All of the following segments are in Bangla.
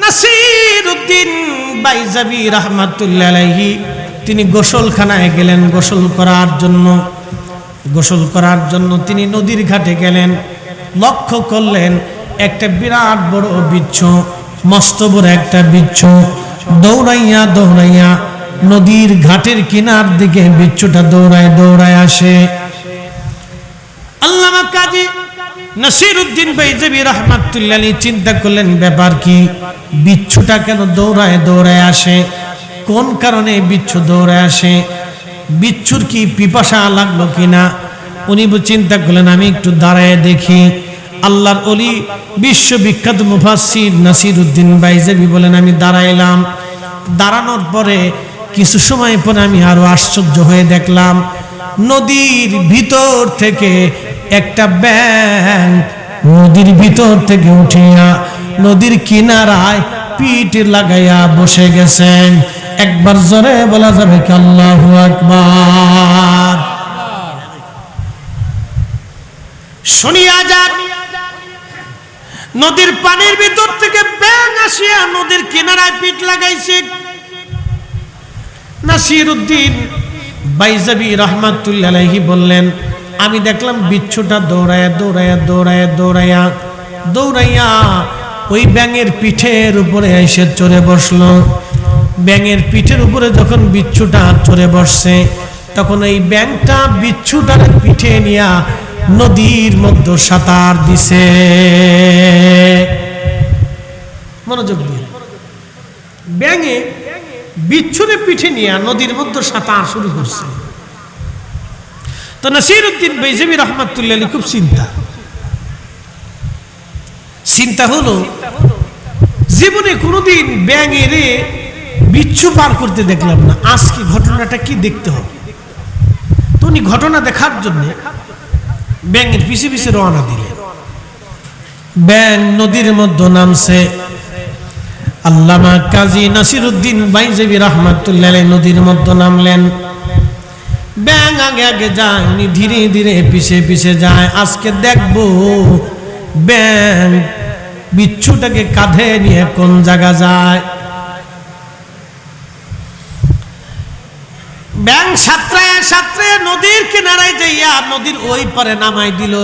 নাসিরউদ্দিন বাইজাবি রাহমাতুল্লাহ আলাইহি তিনি গোসলখানায় গেলেন গোসল করার জন্য তিনি নদীর ঘাটে গেলেন। লক্ষ্য করলেন একটা বিরাট বড় বিচ্ছু, মস্ত বড় একটা বিচ্ছু দৌড়াইয়া নদীর ঘাটের কিনার দিকে বিচ্ছুটা দৌড়ায় আসে। আল্লামা কাজী নাসিরউদ্দিন বাইজাবি রাহমাতুল্লাহ আলাইহি চিন্তা করলেন ব্যাপার কি, বিচ্ছুটা কেন দৌড়ায় আসে, কোন কারণে বিচ্ছু দৌড়ায় আসে, বিচ্ছুর কি পিপাসা লাগলো কিনা। উনি চিন্তা করলেন আমি একটু দাঁড়ায় দেখি। আল্লাহর ওলি বিশ্ববিখ্যাত মুফাসসির নাসিরউদ্দিন বাইজাবি বলেন আমি দাঁড়াইলাম। দাঁড়ানোর পরে কিছু সময় পরে আমি আরো আশ্চর্য হয়ে দেখলাম নদীর ভিতর থেকে একটা ব্যাঙ নদীর ভিতর থেকে উঠিয়া নদীর কিনারায় পিঠ লাগাইয়া বসে গেছেন। একবার জোরে বলা যাবে কি আল্লাহু আকবার। শুনিয়া যান, নদীর পানির ভিতর থেকে ব্যাঙ আসিয়া নদীর কিনারায় পিঠ লাগাইছে। নাসিরউদ্দিন বাইজাবি রাহমাতুল্লাহ আলাইহি বললেন আমি দেখলাম বিচ্ছুটা দৌড়াইয়া ওই ব্যাঙের পিঠের উপরে এসে চড়ে বসলো। ব্যাঙের পিঠের উপরে যখন বিচ্ছুটা চড়ে বসছে তখন এই ব্যাঙটা বিচ্ছুটার পিঠে নিয়া নদীর মধ্যে সাঁতার দিছে। মনোযোগ দিয়ে, ব্যাঙে বিচ্ছুরে পিঠে নিয়া নদীর মধ্যে সাঁতার শুরু করছে। তো নাসিরউদ্দিন বাইজাবি রাহমাতুল্লাহ আলাইহি খুব চিন্তা হলো জীবনে কোনোদিন ব্যাঙের বিচ্ছু পার করতে দেখলাম না, আজকে ঘটনাটা কি দেখতে হবে। তো উনি ঘটনা দেখার জন্য ব্যাঙের পিছে রওনা দিলেন। ব্যাঙ নদীর মধ্যে নামছে। আল্লামা কাজী নাসিরউদ্দিন বাইজাবি রাহমাতুল্লাহ আলাইহি নদীর মধ্যে নামলেন। ব্যাঙ আগে যায়, উনি ধীরে পিছে যায়। আজকে দেখবো ব্যাঙ বিচ্ছুটাকে কাঁধে নিয়ে কোন জায়গা যায়। ব্যাঙ সাঁতরায় নদীর কিনারায় যাইয়া নদীর ওই পারে নামাই দিল।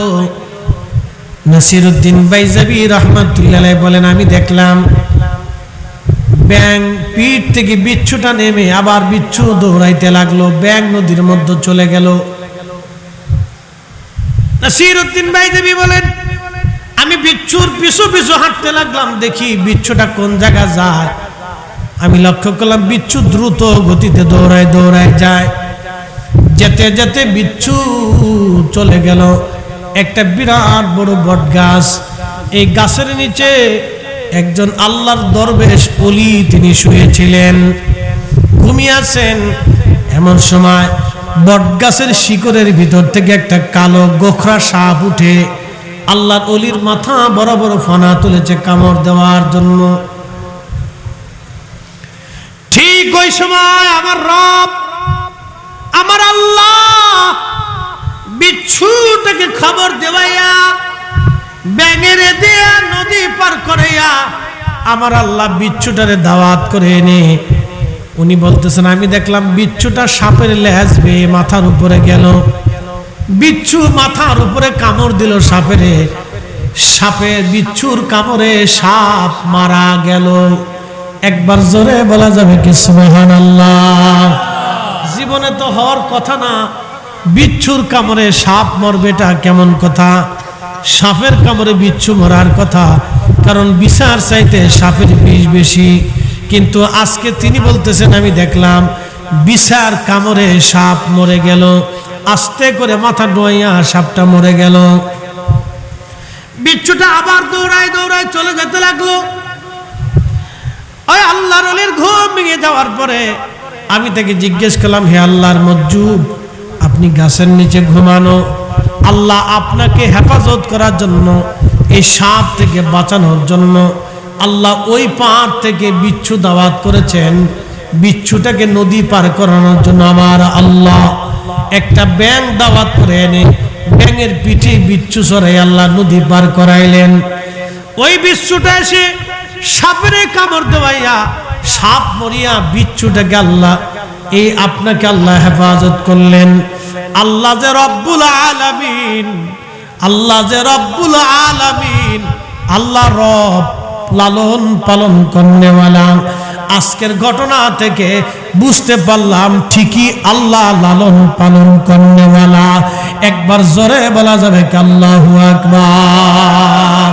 নাসিরউদ্দিন বাইজাবি রাহমাতুল্লাহ আলাইহি বলেন আমি দেখলাম ব্যাঙ পিঠ থেকে বিচ্ছুটা নেমে আবার বিচ্ছু দৌড়াইতে লাগলো। ব্যাঙ নদীর মধ্যে চলে গেল। নাসিরউদ্দিন বাইজাবি বলেন আমি বিচ্ছুর পিছু হাঁটতে লাগলাম, দেখি বিচ্ছুটা কোন জায়গা যায়। আমি লক্ষ্য করলাম বিচ্ছু দ্রুত গতিতে দৌড়ায় যায়। যেতে বিচ্ছু চলে গেল একটা বিরাট বড় বট গাছ। এই গাছের নিচে একজন আল্লাহর দরবেশ ওলি তিনি শুয়েছিলেন, ঘুমিয়েছেন। এমন সময় বট গাছের শিকড়ের ভিতর থেকে একটা কালো গোখরা সাপ উঠে আল্লাহর ওলির মাথা বড় ফনা তুলেছে কামড় দেওয়ার জন্য। ঠিক ওই সময় আমার রব আমার আল্লাহ বিচ্ছুটাকে খবর দেওয়াইয়া ব্যাঙের দিয়া নদী পার করাইয়া আমার আল্লাহ বিচ্ছুটারে দাওয়াত করে এনে উনি বলতেছেন আমি দেখলাম বিচ্ছুটা সাপের লেজ বেয়ে মাথার উপরে গেল। বিচ্ছু মাথার উপরে কামড় দিল সাপের বিচ্ছুর কামড়ে সাপ মারা গেল। একবার জোরে বলা যাবে কি সুবহানাল্লাহ। জীবনে তো হওয়ার কথা না, বিচ্ছুর কামড়ে সাপ মরবেটা কেমন কথা। সাপের কামড়ে বিচ্ছু মরার কথা, কারণ বিচার চাইতে সাপের বিষ বেশি। কিন্তু আজকে তিনি বলতেছেন আমি দেখলাম বিচার কামড়ে সাপ মরে গেল। আস্তে করে মাথা ডোয়াইয়া সাপটা মরে গেল। বিচ্ছুটা আবার দৌড়ায় চলে যেতে লাগলো। ওই আল্লাহর ওলির ঘুম ভেঙে যাওয়ার পরে আমি তাকে জিজ্ঞেস করলাম হে আল্লাহর মজজুব, আপনি গাছের নিচে ঘুমানো, আল্লাহ আপনাকে হেফাজত করার জন্য, এই সাপ থেকে বাঁচানোর জন্য আল্লাহ ওই পার থেকে বিচ্ছু দাওয়াত করেছেন। বিচ্ছুটাকে নদী পার করানোর জন্য আমার আল্লাহ একটা ব্যাঙ দাওয়াত করে এনে ব্যাঙের পিঠে বিচ্ছু চড়াই আল্লাহ নদী পার করাইলেন। ওই বিচ্ছুটা এসে সাপের কামড় দেওয়াইয়া সাপ মরিয়া বিচ্ছুটাকে আল্লাহ এই আপনাকে আল্লাহ হেফাজত করলেন। আল্লাহ যে রব্বুল আলামিন, আল্লাহ যে রব্বুল আলামিন, আল্লাহ রব লালন পালন করনেওয়ালা। আজকের ঘটনা থেকে বুঝতে পারলাম ঠিকই আল্লাহ লালন পালন করনেওয়ালা। একবার জোরে বলা যাবে কি আল্লাহু আকবার।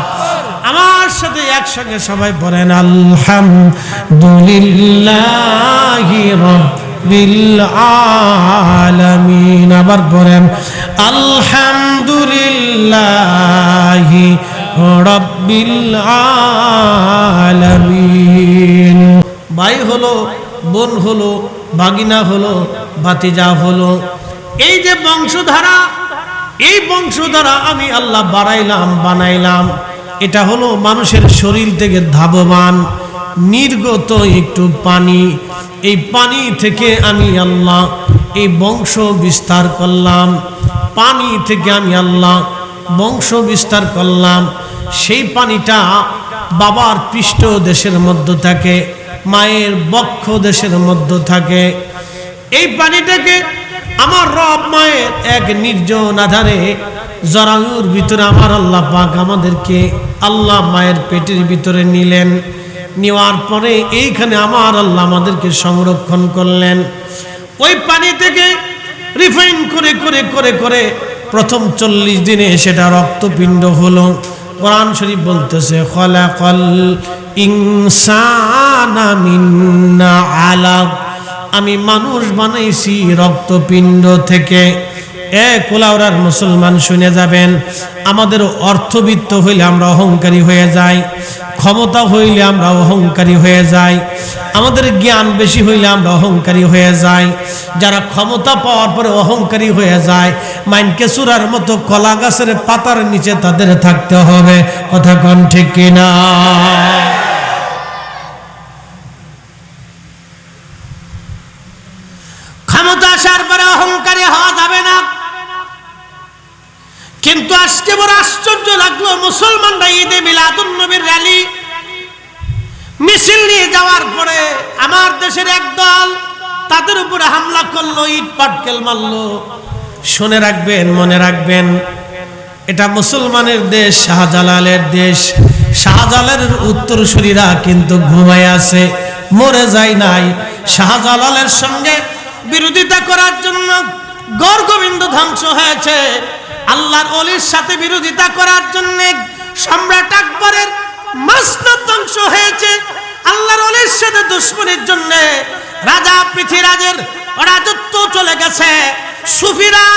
আমার সাথে একসঙ্গে সবাই পড়েন আলহামদুলিল্লাহি রাব্বিল আলামিন। আবার পড়েন আলহামদুলিল্লাহি রাব্বিল আলামিন। ভাই হলো, বোন হলো, ভাগিনা হলো, ভাতিজা হলো, এই যে বংশধারা, এই বংশধারা আমি আল্লাহ বানাইলাম। এটা হলো মানুষের শরীর থেকে ধাবমান নির্গত একটু পানি। এই পানি থেকে আমি আল্লাহ এই বংশ বিস্তার করলাম। পানি থেকে আমি আল্লাহ বংশ বিস্তার করলাম। সেই পানিটা বাবার পৃষ্ঠ দেশের মধ্যে থাকে, মায়ের বক্ষ দেশের মধ্যে থাকে। এই পানিটাকে আমার রব মায়ের এক নির্জন আধারে জরায়ুর ভিতরে আমার আল্লাহ পাক আমাদেরকে আল্লাহ মায়ের পেটের ভিতরে নিলেন। নেওয়ার পরে এইখানে আমার আল্লাহ আমাদেরকে সংরক্ষণ করলেন। ওই পানি থেকে রিফাইন করে করে করে করে প্রথম 40 দিনে সেটা রক্তপিণ্ড হলো। কোরআন শরীফ বলতেছে খলাকাল ইনসানা মিন আলাক, আমি মানুষ বানাইছি রক্তপিণ্ড থেকে। কোলাউড়ার মুসলমান শুনে যাবেন, আমাদের অর্থবিত্ত হইলে আমরা অহংকারী হয়ে যাই, ক্ষমতা হইলে আমরা অহংকারী হয়ে যাই, আমাদের জ্ঞান বেশি হইলে আমরা অহংকারী হয়ে যাই। যারা ক্ষমতা পাওয়ার পরে অহংকারী হয়ে যায়, মাইনকে চূড়ার মতো কলা গাছের পাতার নিচে তাদের থাকতে হবে। কথা কোন ঠিক কিনা? ক্ষমতা আসার পরে অহংকারী হওয়া যাবে না। কিন্তু আজকে বড় আশ্চর্য লাগলো, মুসলমানরা ঈদে মিলাদুন নবীর র্যালি মিছিল নিয়ে যাওয়ার পরে আমার দেশের একদল তাদের উপরে হামলা করলো, ইট পাটকেল মারলো। শুনে রাখবেন, মনে রাখবেন, এটা মুসলমানের দেশ, শাহজালালের দেশ। শাহজালালের উত্তরসূরিরা কিন্তু ঘুমায় আছে, মরে যায় নাই। শাহজালালের সঙ্গে বিরোধিতা করার জন্য গড় গোবিন্দ ধ্বংস হয়েছে। আল্লাহর ওলির সাথে বিরোধিতা করার জন্য সম্রাট আকবরের মসনদ ধ্বংস হয়েছে। আল্লাহর ওলির সাথে দুশমনির জন্য রাজা পৃথ্বীরাজের রাজত্ব চলে গেছে। সুফিরা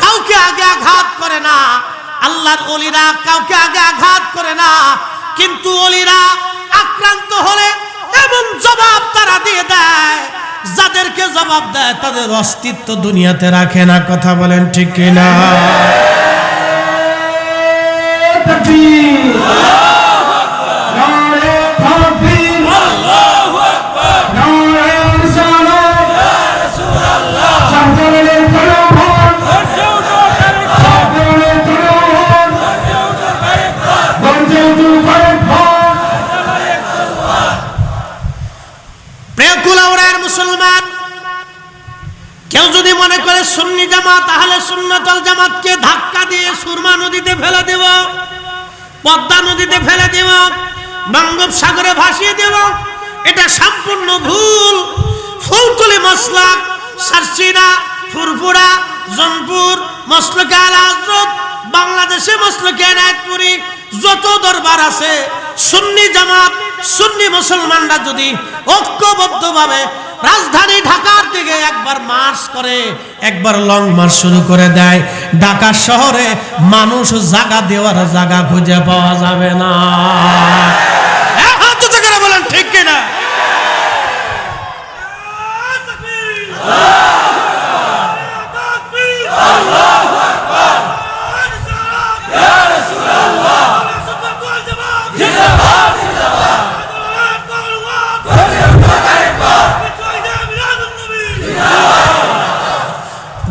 কাউকে আগে আঘাত করে না, আল্লাহর ওলিরা কাউকে আগে আঘাত করে না। কিন্তু ওলিরা আক্রান্ত হলে এমন জবাব তারা দিয়ে দেয়, যাদেরকে জবাব দেয় তাদের অস্তিত্ব দুনিয়াতে রাখে না। কথা বলেন ঠিক কিনা? মুসলমান কেউ যদি মনে করে সুন্নি জামাত তাহলে সুন্নাতুল জামাতকে ধাক্কা দিয়ে সুরমা নদীতে ফেলে দেব, পদ্মা নদীতে ফেলে দেব, বঙ্গোপসাগরে ভাসিয়ে দেব, এটা সম্পূর্ণ ভুল। ফুলতলি মাসলাক, সারসিনা, ফুরফুরা, জনপুর, মসলকে আল হযরত, বাংলাদেশে মসলকে এনায়েতপুরি, যত দরবার আছে সুন্নি জামাত, সুন্নি মুসলমানরা যদি ঐক্যবদ্ধভাবে রাজধানী ঢাকার দিকে একবার মার্চ করে, একবার লং মার্চ শুরু করে দেয়, ঢাকা শহরে মানুষ জায়গা দেওয়ার জায়গা খুঁজে পাওয়া যাবে না। বলেন ঠিক কিনা?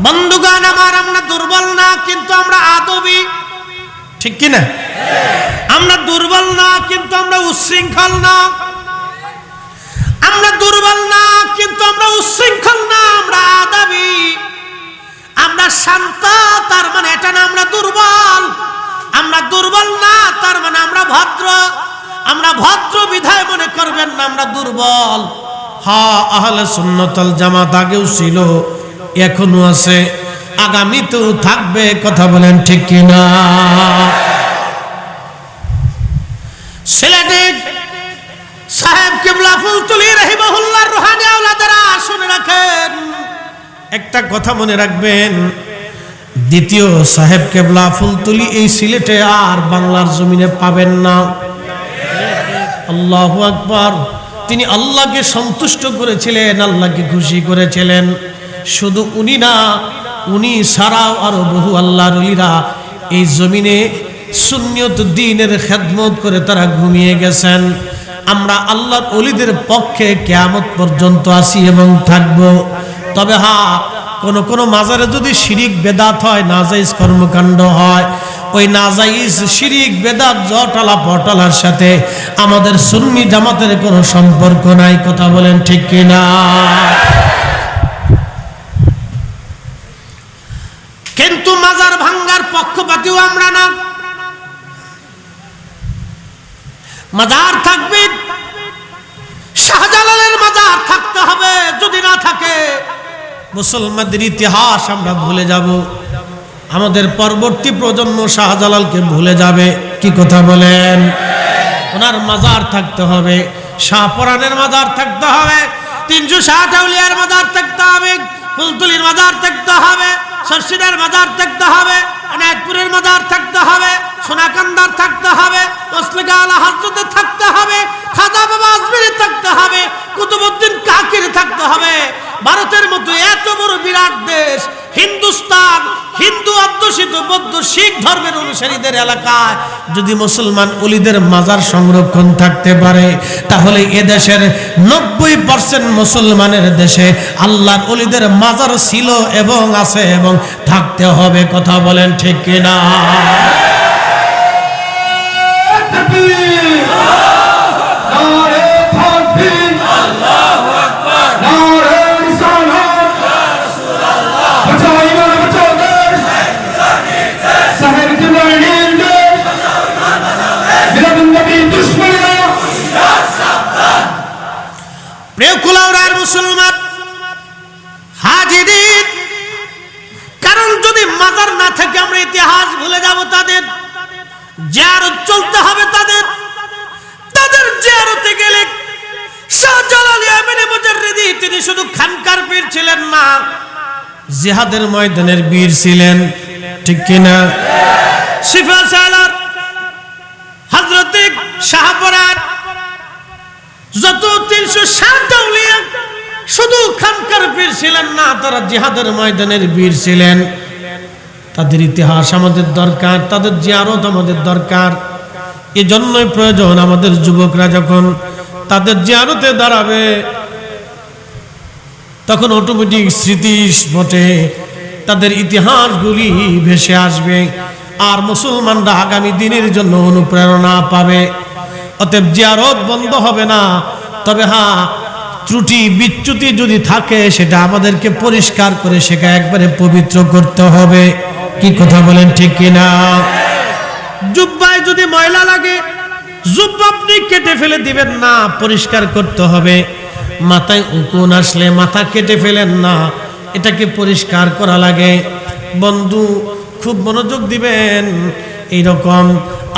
বন্ধুগণ আমার, আমরা দুর্বল না, কিন্তু আমরা আদবী। ঠিক কিনা? আমরা দুর্বল না, কিন্তু আমরা উচ্চ উচ্ছৃঙ্খল না, আমরা দুর্বল না, কিন্তু আমরা উচ্ছৃঙ্খল না, আমরা আদাবি, আমরা শান্ত। তার মানে এটা না আমরা দুর্বল, আমরা দুর্বল না তার মানে আমরা ভদ্র। আমরা ভদ্র বিধায় মনে করবেন না আমরা দুর্বল। হ্যাঁ, আহলে সুন্নাত ওয়াল জামাত আগেও ছিল, এখনো আছে, আগামীতেও থাকবে। কথা বলেন ঠিক কিনা? সিলেটে সাহেব কিবলা ফুলতুলি রাহিমাহুল্লাহর রুহানি আওলাদেরা শুনে রাখেন, একটা কথা মনে রাখবেন, দ্বিতীয় সাহেব কেবলা ফুলতুলি এই সিলেটে আর বাংলার জমিনে পাবেন না। আল্লাহু আকবার। তিনি আল্লাহকে সন্তুষ্ট করেছিলেন, আল্লাহকে খুশি করেছিলেন। শুধু উনি না, উনি ছাড়াও আরো বহু আল্লাহর ওলিরা এই জমিনে সুন্নিয়ত দ্বীনের খেদমত করে তারা ঘুমিয়ে গেছেন। আমরা আল্লাহর ওলিদের পক্ষে কিয়ামত পর্যন্ত আছি এবং থাকব। তবে হ্যাঁ, কোন মাজারে যদি শিরিক বেদাত হয়, নাজাইজ কর্মকাণ্ড হয়, ওই নাজাইজ শিরিক বেদাত জটালা পটালার সাথে আমাদের সুন্নি জামাতের কোনো সম্পর্ক নাই। কথা বলেন ঠিক কিনা? কিন্তু মাজার ভাঙ্গার পক্ষপাতীও আমরা না। মাজার থাকবে, শাহজালালের মাজার থাকতে হবে। যদি না থাকে, মুসলমানদের ইতিহাস আমরা ভুলে যাব, আমাদের পরবর্তী প্রজন্ম শাহজালালকে ভুলে যাবে। কি কথা বলেন? ওনার মাজার থাকতে হবে, শাহপরানের মাজার থাকতে হবে, 360 আউলিয়ার মাজার থাকতে হবে, ফুলতুলির মাজার থাকতে হবে, শর্ষিদের মাজার থাকতে হবে, অনায়তপুরের মাজার থাকতে হবে, সোনাকান্দার থাকতে হবে, মসলিকা আলা হযরতের থাকতে হবে, খাজা বাবা আজমিরের থাকতে হবে, কুতুবউদ্দিন কাকির থাকতে হবে। ভারতের মতো এত বড় বিরাট দেশ হিন্দুস্তান, হিন্দু অধ্যুষিত বৌদ্ধ শিখ ধর্মের অনুসারীদের এলাকায় যদি মুসলমান ওলিদের মাজার সংরক্ষণ থাকতে পারে, তাহলে এদেশের 90% মুসলমানের দেশে আল্লাহর ওলিদের মাজার ছিল এবং আছে এবং থাকতে হবে। কথা বলেন ঠিক কিনা? মুসলমান হাজিরিন, কারণ যদি মাজার না থাকে আমরা ইতিহাস ভুলে যাব। তাদের জিয়ারত চলতে হবে, তাদের জিয়ারতে গেলে শাহজালাল ইবনে মুজাররিদি তিনি শুধু খানকার পীর ছিলেন না, জিহাদের ময়দানের বীর ছিলেন। ঠিক কিনা? সিফা সালার হযরত শাহপরান যত 360 আউলিয়া শুধু খানকার পীর ছিলেন না, তারা জিহাদের ময়দানের বীর ছিলেন। তাদের ইতিহাস আমাদের দরকার, তাদের জিয়ারত আমাদের দরকার। এজন্যই প্রয়োজন আমাদের যুবকরা যখন তাদের জিয়ারতে দাঁড়াবে, তখন অটোমেটিক স্মৃতি মতে তাদের ইতিহাসগুলি ভেসে আসবে, আর মুসলমানরা আগামী দিনের জন্য অনুপ্রেরণা পাবে। অতএব জিয়ারত বন্ধ হবে না। তবে হ্যাঁ, ত্রুটি বিচ্যুতি যদি থাকে সেটা আমাদেরকে পরিষ্কার করে সেটা একবারে পবিত্র করতে হবে। কি কথা বলেন ঠিক কিনা? জুব্বায় যদি ময়লা লাগে, জুব্বা আপনি কেটে ফেলে দিবেন না, পরিষ্কার করতে হবে। মাথায় উকুন আসলে মাথা কেটে ফেলেন না, এটাকে পরিষ্কার করা লাগে। বন্ধু, খুব মনোযোগ দিবেন। এইরকম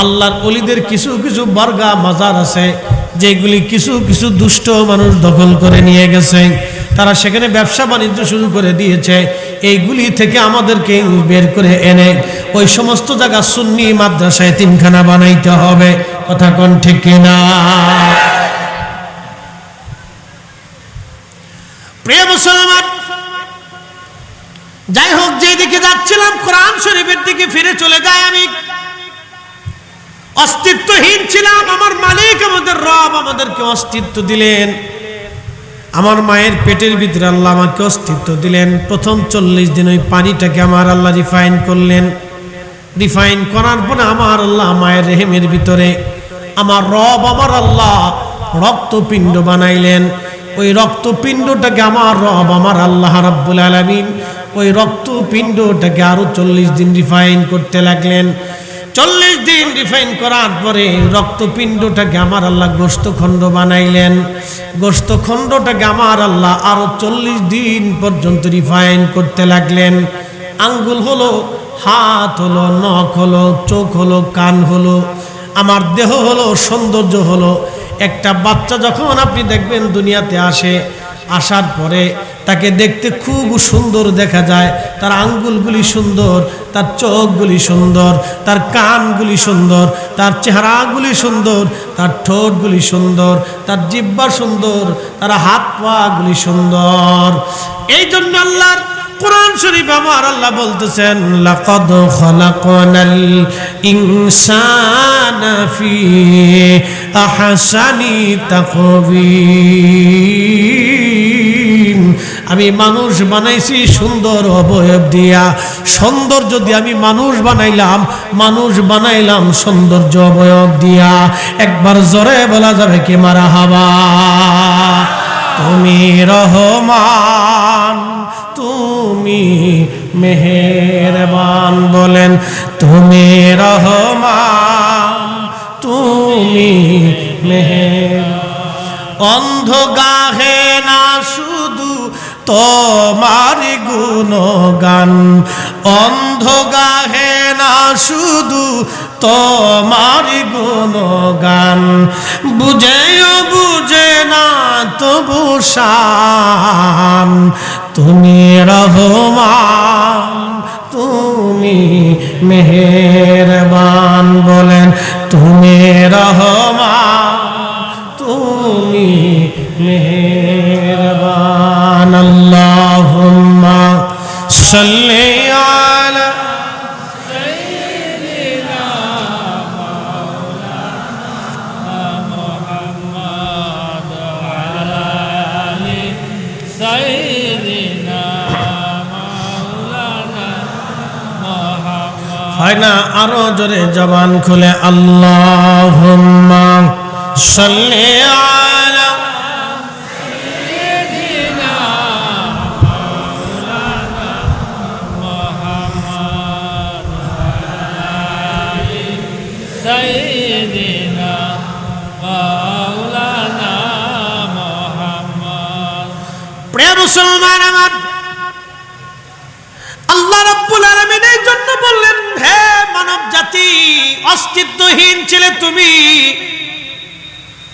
আল্লাহর ওলিদের কিছু কিছু বর্গা মাজার আছে যেগুলি কিছু কিছু দুষ্ট মানুষ দখল করে নিয়ে গেছে, তারা সেখানে ব্যবসা বাণিজ্য শুরু করে দিয়েছে। এইগুলি থেকে আমাদেরকে বের করে এনে ওই সমস্ত জায়গা সুন্নি মাদ্রাসা এতিমখানা বানাইতে হবে। কথা কোন ঠিক কিনা? প্রিয় মুসলমান, যাই হোক, যেদিকে যাচ্ছিলাম কোরআন শরীফের দিকে ফিরে চলে যাই। আমি অস্তিত্বহীন ছিলাম, আমার মালিক আমাদের রব আমাদেরকে অস্তিত্ব দিলেন। আমার মায়ের পেটের ভিতরে আল্লাহ আমাকে অস্তিত্ব দিলেন। প্রথম 40 দিন ওই পানিটাকে আমার আল্লাহ রিফাইন করলেন। রিফাইন করার পরে আমার আল্লাহ মায়ের রেহেমের ভিতরে আমার রব আমার আল্লাহ রক্তপিণ্ড বানাইলেন। ওই রক্তপিণ্ডটাকে আমার রব আমার আল্লাহ রাব্বুল আলামিন ওই রক্তপিণ্ডটাকে আরো 40 দিন রিফাইন করতে লাগলেন। 40 দিন রিফাইন করার পরে রক্তপিণ্ডটাকে আমার আল্লাহ গোশতখণ্ড বানাইলেন। গোশতখণ্ডটাকে আমার আল্লাহ আরো 40 দিন পর্যন্ত রিফাইন করতে লাগলেন। আঙ্গুল হলো, হাত হলো, নখ হলো, চোখ হলো, কান হলো, আমার দেহ হলো, সৌন্দর্য হলো। একটা বাচ্চা যখন আপনি দেখবেন দুনিয়াতে আসে, আসার পরে তাকে দেখতে খুব সুন্দর দেখা যায়। তার আঙ্গুলগুলি সুন্দর, তার চোখগুলি সুন্দর, তার কানগুলি সুন্দর, তার চেহারাগুলি সুন্দর, তার ঠোঁটগুলি সুন্দর, তার জিহ্বা সুন্দর, তার হাত পাগুলি সুন্দর। এই জন্য আল্লাহর কুরআন শরীফ আমার আল্লাহ বলতেছেন, লাকাদ খালাকনাল ইনসানা ফি আহসানি তাকওয়িম। আমি মানুষ বানাইছি সুন্দর অবয়ব দিয়া। সুন্দর যদি আমি মানুষ বানাইলাম সৌন্দর্য অবয়ব দিয়া। একবার জোরে বলা যাবে কি মারহাবা। তুমি রহমান, তুমি মেহেরবান, বলেন তুমি রহমান, তুমি মেহেরবান। অন্ধ গাহে না শুধু তোমার গুণগান, অন্ধ গাহে না শুধু তোমার গুণগান, বুঝেও বুঝে না তবু শান। তুমি রহমান, তুমি মেহেরবান, বলেন তুমি রহমান, তুমি মেহেরবান। আল্লাহুম্মা সাল্লি আলা সাইয়্যিদিনা মাওলানা মুহাম্মদ ওয়া আলা আলি সাইয়্যিদিনা মাওলানা মুহাম্মদ। হয় না আরো জোরে জবান খুলে আল্লাহুম্মা সাল্লি আলা সাইয়্যিদিনা মাওলানা মুহাম্মদ ওয়া আলা আলি সাইয়্যিদিনা মাওলানা মুহাম্মদ। প্রিয় মুসলমান আমার, আল্লাহ রাব্বুল আলামিন এই জন্য বললেন, হে মানব জাতি, অস্তিত্বহীন ছিলে তুমি,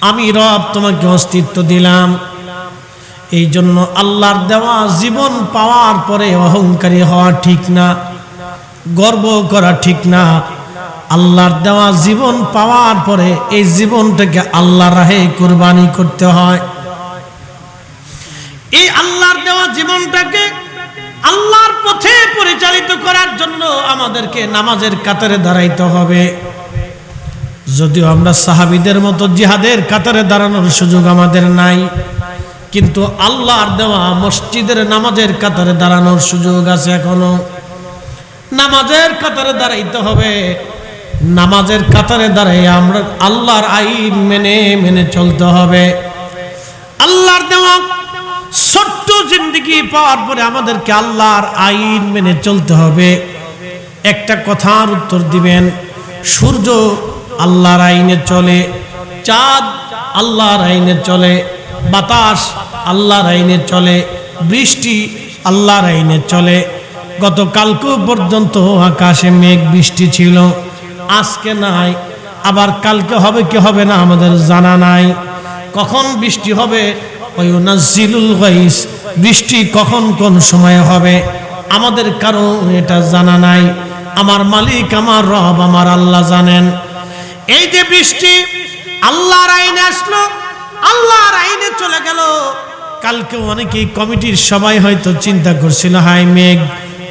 আমি রব তোমাকে অস্তিত্ব দিলাম। এই জন্য আল্লাহর দেওয়া জীবন পাওয়ার পরে অহংকারী হওয়া ঠিক না, গর্ব করা ঠিক না। আল্লাহর দেওয়া জীবন পাওয়ার পরে এই জীবনটাকে আল্লাহর রাহে কুরবানি করতে হয়। এই আল্লাহর দেওয়া জীবনটাকে আল্লাহর পথে পরিচালিত করার জন্য আমাদেরকে নামাজের কাতারে দাঁড়াইতে হবে। যদিও আমরা সাহাবীদের মতো জিহাদের কাতারে দাঁড়ানোর সুযোগ আমাদের নাই, কিন্তু আল্লাহর দেওয়া মসজিদের নামাজের কাতারে দাঁড়ানোর সুযোগ আছে এখনো। নামাজের কাতারে দাঁড়াইতে হবে। নামাজের কাতারে দাঁড়াই আমরা আল্লাহর আইন মেনে মেনে চলতে হবে। আল্লাহর দেওয়া ছোট্ট জিন্দেগি পাওয়ার পরে আমাদেরকে আল্লাহর আইন মেনে চলতে হবে। একটা কথার উত্তর দিবেন, সূর্য আল্লাহর আইনে চলে, চাঁদ আল্লাহর আইনে চলে, বাতাস আল্লাহর আইনে চলে, বৃষ্টি আল্লাহর আইনে চলে। গতকালকে পর্যন্ত আকাশে মেঘ বৃষ্টি ছিল, আজকে নাই, আবার কালকে হবে কি হবে না আমাদের জানা নাই। কখন বৃষ্টি হবে, ওয়ায়ুনাজ্জিলুল গাইস, বৃষ্টি কখন কোন সময় হবে আমাদের কারো এটা জানা নাই। আমার মালিক আমার রব আমার আল্লাহ জানেন। এই যে বৃষ্টি আল্লাহর আইনে আসলো, আল্লাহর আইনে চলে গেল। কালকে অনেকেই কমিটির সবাই হয়তো চিন্তা করছিল, হাই মেঘ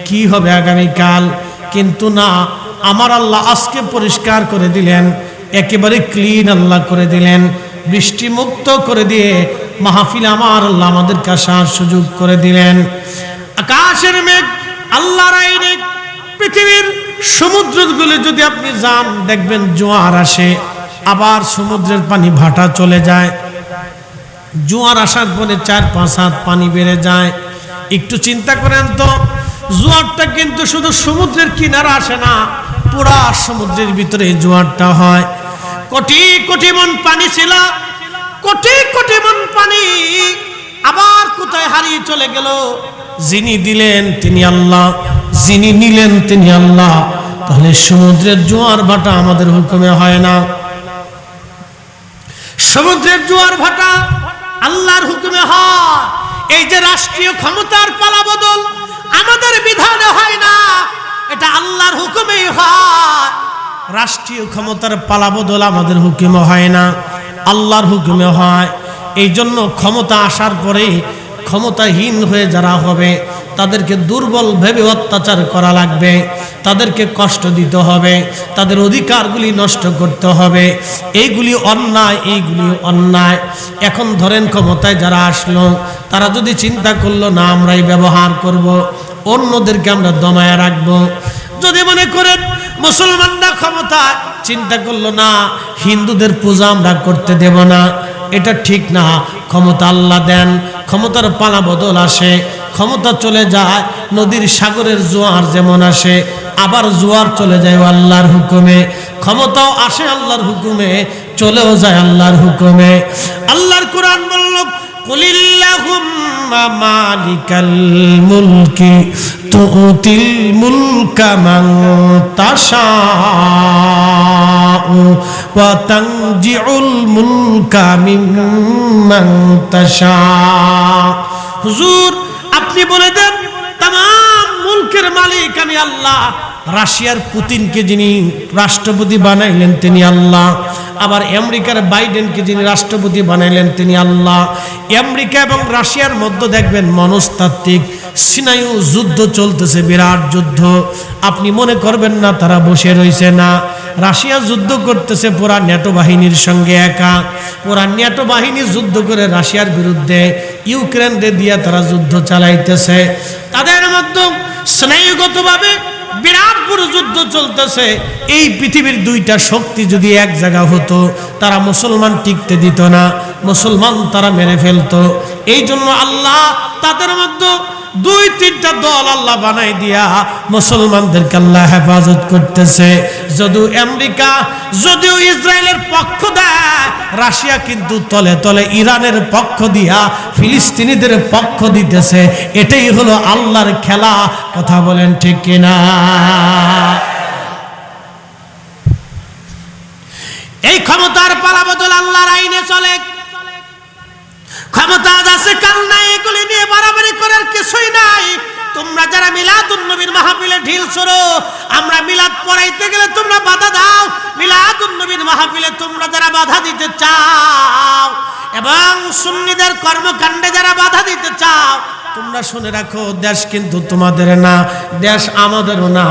কি হবে আগামীকাল, কিন্তু না, আমার আল্লাহ আজকে পরিষ্কার করে দিলেন, একেবারে ক্লিন আল্লাহ করে দিলেন, বৃষ্টি মুক্ত করে দিয়ে মাহফিল আমার আল্লাহ আমাদেরকে আসার সুযোগ করে দিলেন। আকাশের মেঘ আল্লাহর আইনে। পৃথিবীর সমুদ্রগুলো যদি আপনি যান দেখবেন জোয়ার আসে, আবার সমুদ্রের পানি ভাটা চলে যায়। জোয়ার আসার পরে 4-5 হাত পানি বেড়ে যায়। একটু চিন্তা করেন তো, জোয়ারটা কিন্তু শুধু সমুদ্রের কিনারা আসে না, পুরা সমুদ্রের ভিতরে জোয়ারটা হয়। কোটি কোটি মন পানি ছিল, কোটি কোটি মন পানি আবার কোথায় হারিয়ে চলে গেল? যিনি দিলেন তিনি আল্লাহ, যিনি নিলেন তিনি আল্লাহ। তাহলে সমুদ্রের জোয়ার ভাটা আমাদের হুকুমে হয় না? সমুদ্রের জোয়ার ভাটা আল্লাহর হুকুমে হয়। এই যে রাষ্ট্রীয় ক্ষমতার পালাবদল আমাদের বিধানে হয় না, এটা আল্লাহর হুকুমেই হয়। রাষ্ট্রীয় ক্ষমতার পালাবদল আমাদের হুকুমে হয় না, আল্লাহর হুকুমে হয়। এই জন্য ক্ষমতা আসার পরে ক্ষমতাহীন হয়ে যারা হবে তাদেরকে দুর্বল ভেবে অত্যাচার করা লাগবে, তাদেরকে কষ্ট দিতে হবে, তাদের অধিকারগুলি নষ্ট করতে হবে। এইগুলি অন্যায়, এইগুলি অন্যায়। এখন ধরেন ক্ষমতায় যারা আসলো, তারা যদি চিন্তা করলো না আমরাই ব্যবহার করব, অন্যদেরকে আমরা দমায় রাখবো। যদি মনে করেন মুসলমানরা ক্ষমতায়, চিন্তা করলো না হিন্দুদের পূজা আমরা করতে দেব না, এটা ঠিক না। ক্ষমতা আল্লাহ দেন, ক্ষমতার পালা বদল আসে, ক্ষমতা চলে যায়। নদীর সাগরের জোয়ার যেমন আসে, আবার জোয়ার চলে যায় আল্লাহর হুকুমে। ক্ষমতাও আসে আল্লাহর হুকুমে, চলেও যায় আল্লাহর হুকুমে। আল্লাহর কোরআন বলল, কুলিল্লাহুম্মা মালিকাল মুলকি তুতিল মুলকা মান তাশাউ ওয়া তানজিউল মুলকা মিম্মান তাশাউ। হুজুর আপনি বলে দেন तमाम মুলকের মালিক আমি আল্লাহ। রাশিয়ার পুতিনকে যিনি রাষ্ট্রপতি বানাইলেন তিনি আল্লাহ। আবার আমেরিকার বাইডেনকে যিনি রাষ্ট্রপতি বানাইলেন তিনি আল্লাহ। আমেরিকা এবং রাশিয়ার মধ্যে দেখবেন মনস্তাত্ত্বিক সিনায়ু যুদ্ধ চলতেছে, বিরাট যুদ্ধ। আপনি মনে করবেন না তারা বসে রয়েছে, না। রাশিয়া যুদ্ধ করতেছে পুরা ন্যাটো বাহিনীর সঙ্গে একা। পুরা ন্যাটো বাহিনী যুদ্ধ করে রাশিয়ার বিরুদ্ধে ইউক্রেনকে দিয়ে তারা যুদ্ধ চালাইতেছে। তাদের মধ্যে স্নায়ুগতভাবে বিরাট বড় যুদ্ধ চলতেছে। এই পৃথিবীর দুইটা শক্তি যদি এক জায়গা হতো, তারা মুসলমান টিকতে দিত না, মুসলমান তারা মেরে ফেলতো। এই জন্য আল্লাহ তাদের মধ্যে 2-3টা দল আল্লাহ বানাই দিয়া মুসলমানদেরকে আল্লাহ হেফাজত করতেছে। যদিও আমেরিকা, যদিও ইসরায়েলের পক্ষ দেয়, রাশিয়া কিন্তু তলে তলে ইরানের পক্ষ দিয়া ফিলিস্তিনিদের পক্ষ দিতেছে। এটাই হলো আল্লাহর খেলা। কথা বলেন ঠিক কিনা? এই ক্ষমতার পালাবদল আল্লাহর আইনে চলে। ক্ষমতা আছে কাল নাই, এগুলি নিয়ে বাড়াবাড়ি করার কিছুই নাই। তোমরা যারা মিলাদুন নবীর মাহফিলে ঢিল ছোড়ো, আমরা মিলাদ পড়াইতে গেলে তোমরা বাধা দাও। মিলাদুন নবীর মাহফিলে তোমরা যারা বাধা দিতে চাও এবং সুন্নিদের কর্মকাণ্ডে যারা বাধা দিতে চাও, তোমরা শুনে রাখো, দেশ কিন্তু তোমাদের না, দেশ আমাদেরও না,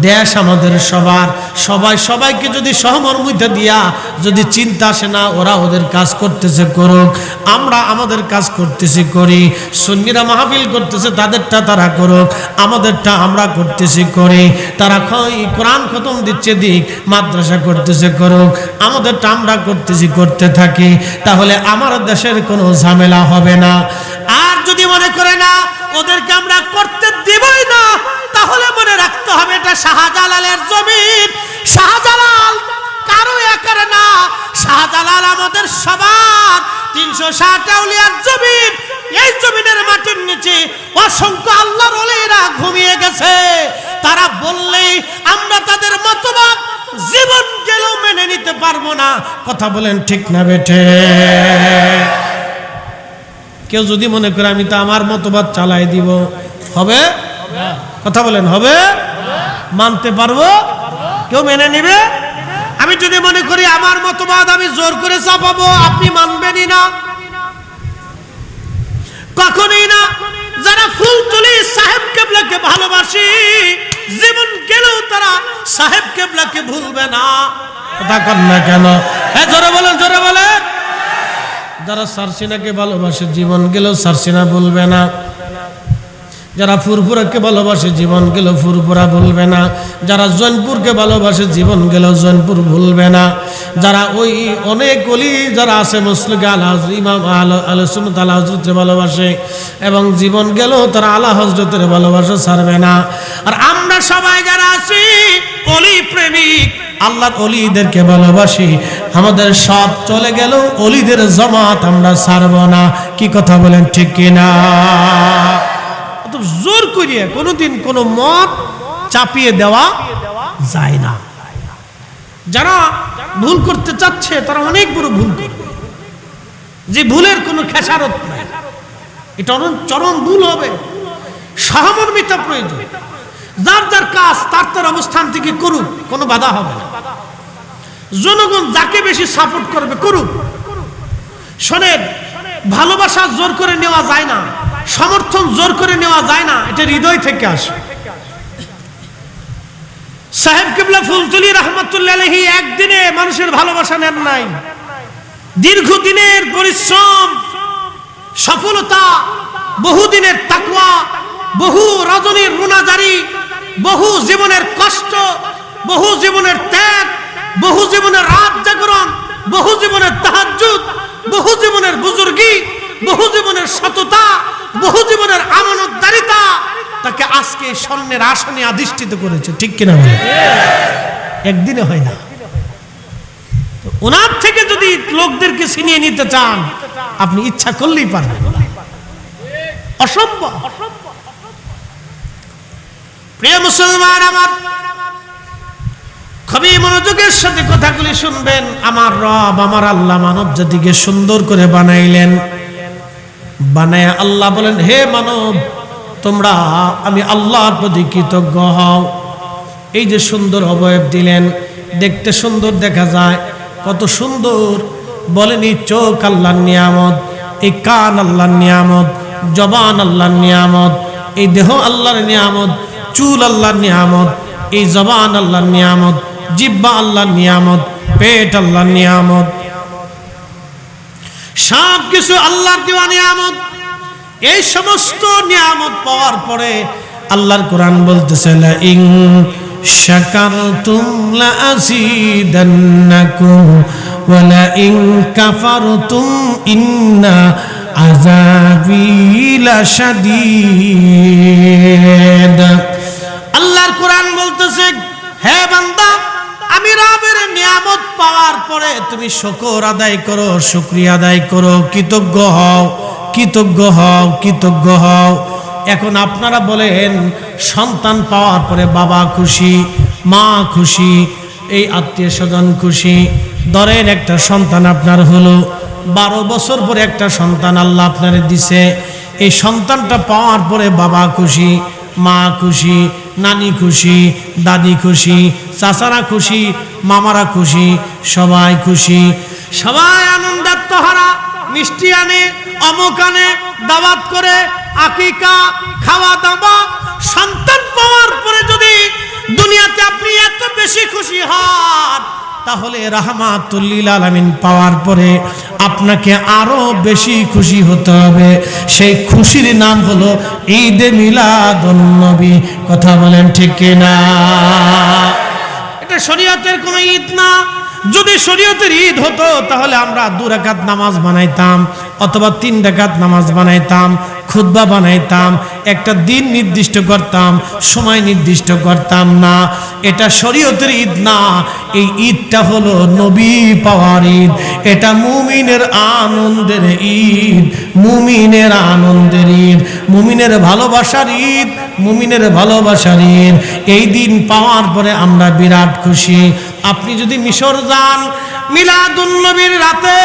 দেশ আমাদের সবার। সবাই সবাইকে যদি সহমর্মিতা দিয়া যদি চিন্তা আসে না ওরা ওদের কাজ করতেছে করুক, আমরা আমাদের কাজ করতেছি করি। সুন্নিরা মাহফিল করতেছে তাদেরটা তারা করুক, আমাদেরটা আমরা করতেছি করি। তারা কোরআন খতম দিচ্ছে দিক, মাদ্রাসা করতেছে করুক, আমাদেরটা আমরা করতেছি করতে থাকি। তাহলে আমার দেশের কোনো ঝামেলা হবে না। আর যদি মনে করে না ওদেরকে আমরা করতে দেবই না, তাহলে মনে রাখতে হবে এটা শাহজালালের জমিন। শাহজালাল কারো একার না, শাহজালাল আমাদের সবার। 360 আউলিয়ার জমিন। এই জমিনের মাটির নিচে অসংখ্য আল্লাহর ওলিরা ঘুমিয়ে গেছে। তারা বললেই আমরা তাদের মতবাদ জীবন গেলেও মেনে নিতে পারবো না। কথা বলেন ঠিক না বেঠে? কেউ যদি মনে করে আমি তো আমার মতবাদ চালাই দিব, হবে? কথা বলেন হবে? মানতে পারবো? কেউ মেনে নিবে? আমি যদি মনে করি আমার মতবাদ আমি জোর করে চাপাবো, আপনি মানবেনই না, কখনোই না। যারা ফুল তুলি সাহেব কেবলাকে ভালোবাসি, জীবন গেলেও তারা সাহেব কেবলাকে ভুলবে না। কথা কন না কেন? হ্যাঁ জোরে বলেন, জোরে বলেন। যারা সারসিনাকে ভালোবাসে জীবন গেলেও সারসিনা বলবে না। যারা ফুরফুরাকে ভালোবাসে জীবন গেল ফুরফুরা ভুলবে না, যারা জৈনপুরকে ভালোবাসে জীবন গেল জৈনপুর ভুলবে না, যারা ওই অনেক অলি যারা আছে মুসলিম আলা হযরত ইমাম আহলে সুন্নাত আলা হযরতকে ভালোবাসে এবং জীবন গেল তারা আলা হযরতের ভালোবাসা ছাড়বে না। আর আমরা সবাই যারা আছি অলি প্রেমিক, আল্লাহর অলিদেরকে ভালোবাসি, আমাদের সব চলে গেল অলিদের জামাত আমরা ছাড়ব না। কি কথা বলেন ঠিক কিনা? জোর করিয়ে কোনোদিন কোনো মত চাপিয়ে দেওয়া যায় না। যারা ভুল করতে চাচ্ছে তারা অনেক বড় ভুল করবে, যে ভুলের কোনো খেসারত নাই, এটা চরম ভুল হবে। সহমর্মিতা প্রয়োজন, যার যার কাজ তার তার অবস্থান থেকে করুক, কোনো বাধা হবে না। জনগণ যাকে বেশি সাপোর্ট করবে করুক। শোনেন, ভালোবাসা জোর করে নেওয়া যায় না, সমর্থন জোর করে নেওয়া যায় না, এটা হৃদয় থেকে আসে। সাহেব কিবলা ফুলতুলি রহমাতুল্লাহ আলাইহি একদিনে মানুষের ভালোবাসা নেন নাই, দীর্ঘদিনের পরিশ্রম, সফলতা, বহুদিনের তাকওয়া, বহু রজনীর মুনাজারি, বহু জীবনের কষ্ট, বহু জীবনের ত্যাগ, বহু জীবনের রাত জাগরণ, বহু জীবনের তাহাজ্জুদ, বহু জীবনের বুজুর্গি, বহু জীবনের সততা, বহু জীবনের আমানতদারিতা তাকে আজকে স্বর্ণের আসনে অধিষ্ঠিত করেছে। ঠিক কিনা বলে? একদিনে হয় না। ওনার থেকে যদি লোকদেরকে ছিনিয়ে নিতে চান আপনি ইচ্ছা করলেই পারবেন না, অসম্ভব। প্রিয় মুসলমান আমার, খুবই মনোযোগের সাথে কথাগুলি শুনবেন। আমার রব, আমার আল্লাহ মানব জাতিকে সুন্দর করে বানাইলেন। বানায় আল্লাহ বলেন, হে মানব, তোমরা আমি আল্লাহর প্রতি কৃতজ্ঞ হও। এই যে সুন্দর অবয়ব দিলেন, দেখতে সুন্দর দেখা যায়, কত সুন্দর বলেন। এই চোখ আল্লাহর নিয়ামত, এই কান আল্লাহর নিয়ামত, জবান আল্লাহর নিয়ামত, এই দেহ আল্লাহর নিয়ামত, চুল আল্লাহর নিয়ামত, এই জবান আল্লাহর নিয়ামত, জিহ্বা আল্লাহর নিয়ামত, পেট আল্লাহর নিয়ামত, সব কিছু আল্লাহর দেওয়া নিয়ামত। এই সমস্ত নিয়ামত পাওয়ার পরে আল্লাহর কোরআন বলতেছে, লা ইন শাকারতুম লা আযীদান্নাকুম ওয়া লা ইন কাফারতুম ইন্না আযাবি লাশাদীদ। আল্লাহর কোরআন বলতেছে, হে বান্দা, আমি রবের নিয়ামত পাওয়ার পরে তুমি শুকর আদায় করো, শুকরিয়া আদায় করো, কৃতজ্ঞ হও, কৃতজ্ঞ হও, কৃতজ্ঞ হও। এখন আপনারা বলেন, সন্তান পাওয়ার পরে বাবা খুশি, মা খুশি, এই আত্মীয় স্বজন খুশি। ধরেন একটা সন্তান আপনার হলো, 12 বছর পরে একটা সন্তান আল্লাহ আপনারে দিছে। এই সন্তানটা পাওয়ার পরে বাবা খুশি, মা খুশি, নানি খুশি, দাদি খুশি, চাচারা খুশি, মামারা খুশি, সবাই খুশি। সবাই আনন্দাত্মহারা, মিষ্টি আনে, অমুক আনে, দাওয়াত করে, আকিকা, খাওয়া দাওয়া। সন্তান পাওয়ার পরে যদি দুনিয়াতে আপনি এত বেশি খুশি হন, তাহলে রাহমাতুল লিল আলামিন পাওয়ার পরে আপনাকে আরো বেশি খুশি হতে হবে। সেই খুশির নাম হলো ঈদে মিলাদুন নবী। কথা বলেন ঠিক কিনা? এটা শরীয়তের কোনো ঈদ না। যদি শরীয়তের ঈদ হতো তাহলে আমরা 2 রাকাত নামাজ বানাইতাম অথবা 3 রাকাত নামাজ বানাইতাম, খুতবা বানাইতাম, একটা দিন নির্দিষ্ট করতাম, সময় নির্দিষ্ট করতাম না। এটা শরীয়তের ঈদ না। এই ঈদটা হলো নবী পাওয়ার ঈদ। এটা মুমিনের আনন্দের ঈদ, মুমিনের আনন্দের ঈদ, মুমিনের ভালোবাসার ঈদ, মুমিনের ভালোবাসার ঈদ। এই দিন পাওয়ার পরে আমরা বিরাট খুশি। আপনি যদি মিশর যান, মিলাদুন নবীর রাতে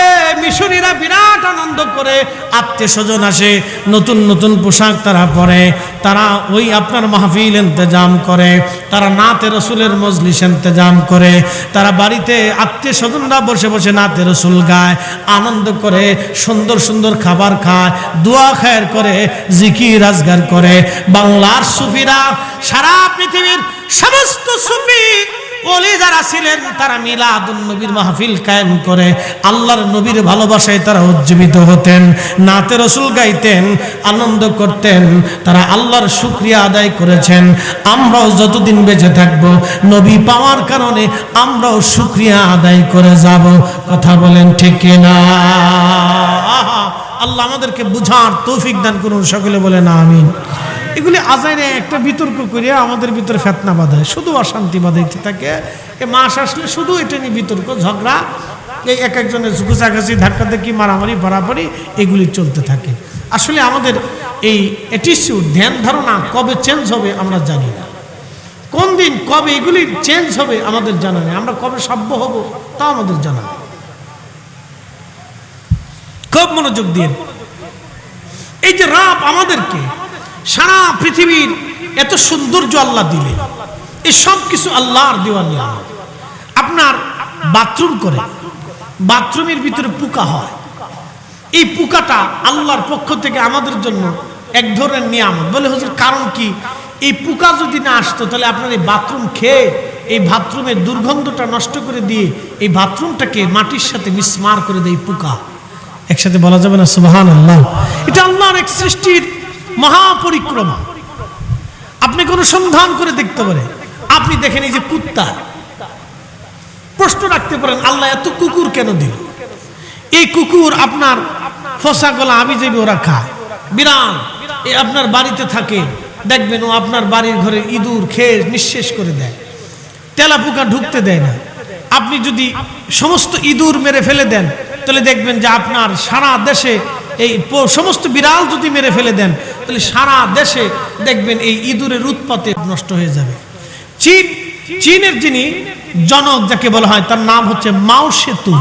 মিশরীরা বিরাট আনন্দ করে, আত্মীয় স্বজন আসে, নতুন নতুন পোশাক তারা পরে, তারা ওই আপনার মাহফিল ইন্তজাম করে, তারা নাতে রসুলের মজলিস ইন্তজাম করে, তারা বাড়িতে আত্মীয় স্বজনরা বসে বসে নাতে রসুল গায়, আনন্দ করে, সুন্দর সুন্দর খাবার খায়, দোয়া খায়ের করে, জিকির আজগার করে। বাংলার সুফিরা, সারা পৃথিবীর সমস্ত সুফি ওলি যারা ছিলেন তারা মিলাদুন নবীর মাহফিল কায়েম করে আল্লাহর নবীর ভালোবাসায় তারা উজ্জীবিত হতেন, নাতে রাসূল গাইতেন, আনন্দ করতেন, তারা আল্লাহর শুকরিয়া আদায় করেছেন। আমরাও যতদিন বেঁচে থাকব নবী পাওয়ার কারণে আমরাও শুকরিয়া আদায় করে যাব। কথা বলেন ঠিক কিনা? আল্লাহ আমাদেরকে বুঝার তৌফিক দান করুন, সকলে বলেন আমিন। এগুলি আজাইরে একটা বিতর্ক করিয়া আমাদের ভিতরে ফেতনা বাঁধায়, শুধু অশান্তি বাঁধাইতে থাকে। এ মাস আসলে শুধু এটা নিয়ে বিতর্ক ঝগড়া, এই এক একজনের ঘুষাঘাষি ধাক্কাধাক্কি মারামারি বাড়াবাড়ি এগুলি চলতে থাকে। আসলে আমাদের এই অ্যাটিটিউড ধ্যান ধারণা কবে চেঞ্জ হবে আমরা জানি না, কোন দিন কবে এগুলি চেঞ্জ হবে আমাদের জানা নেই, আমরা কবে সভ্য হব তা আমাদের জানা নেই। খুব মনোযোগ দিন। এই যে রব আমাদেরকে সারা পৃথিবীর এত সৌন্দর্য আল্লাহ দিলেন, এই সব কিছু আল্লাহর দেওয়া নিয়ামত। আপনার বাথরুম করে, বাথরুমের ভিতরে পোকা হয়, এই পোকাটা আল্লাহর পক্ষ থেকে আমাদের জন্য এক ধরনের নিয়ামত। বলে হুজুর কারণ কি? এই পোকা যদি না আসতো তাহলে আপনার এই বাথরুম খেয়ে এই বাথরুমের দুর্গন্ধটা নষ্ট করে দিয়ে এই বাথরুমটাকে মাটির সাথে মিসমার করে দেয় পোকা। একসাথে বলা যাবে না সুবহানাল্লাহ? এটা আল্লাহর এক সৃষ্টির মহাপরিক্রমা। আপনি কোন সন্ধান করে দেখতে পারেন। আপনি দেখেন এই যে কুত্তা, প্রশ্ন রাখতে পারেন আল্লাহ এত কুকুর কেন দিল? এই কুকুর আপনার ফসা গলা আমি যাবে ওরা খায়, বিড়াল এই আপনার বাড়িতে থাকে, দেখবেন ও আপনার বাড়ির ঘরে ইঁদুর খেয়ে নিঃশেষ করে দেয়, তেলাপোকা ঢুকতে দেয় না। আপনি যদি সমস্ত ইঁদুর মেরে ফেলে দেন তাহলে দেখবেন যে আপনার সারা দেশে এই সমস্ত বিড়াল যদি মেরে ফেলে দেন তাহলে সারা দেশে দেখবেন এই ইঁদুরের উৎপাতে নষ্ট হয়ে যাবে। চীনের যিনি জনক যাকে বলা হয় তার নাম হচ্ছে মাও সেতুং।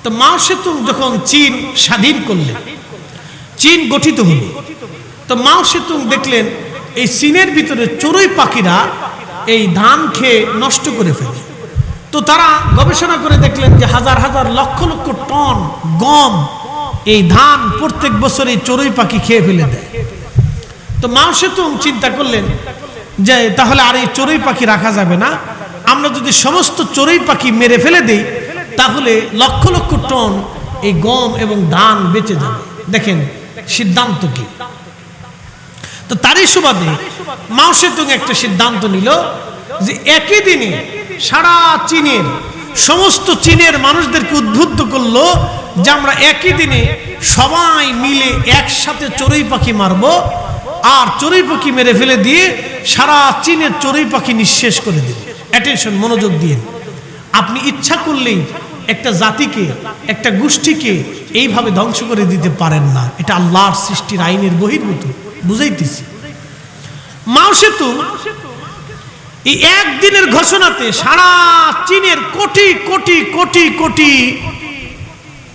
তো মাও সেতুং যখন চীন স্বাধীন করলেন, চীন গঠিত হল, তো মাও সেতুং দেখলেন এই চীনের ভিতরে চড়ুই পাখিরা এই ধান খেয়ে নষ্ট করে ফেলে। তো তারা গবেষণা করে দেখলেন যে হাজার হাজার লক্ষ লক্ষ টন গম এই ধান প্রত্যেক বছর এই চড়ুই পাখি খেয়ে ফেলে দেয়। তো মাও সেতুং চিন্তা করলেন যে তাহলে আর এই চড়ুই পাখি রাখা যাবে না, আমরা যদি সমস্ত চড়ুই পাখি মেরে ফেলে দেই তাহলে লক্ষ লক্ষ টন এই গম এবং ধান বেঁচে যাবে। দেখেন সিদ্ধান্ত কি। তো তারই সুবাদে মাও সেতুং একটা সিদ্ধান্ত নিল যে একই দিনে সারা চীনের সমস্ত চীনের মানুষদেরকে উদ্বুদ্ধ করলো যে আমরা একই দিনে সবাই মিলে একসাথে চড়ুই পাখি মারব, আর চড়ুই পাখি মেরে ফেলে দিয়ে সারা চীনের চড়ুই পাখি নিঃশেষ করে দেব। অ্যাটেনশন, মনোযোগ দিয়ে। আপনি ইচ্ছা করলেই একটা জাতিকে একটা গোষ্ঠীকে এইভাবে ধ্বংস করে দিতে পারেন না, এটা আল্লাহর সৃষ্টির আইনের বহির্ভূত। বুঝাইতেছি, মাও সেতুং এই একদিনের ঘোষণাতে সারা চীনের কোটি কোটি কোটি কোটি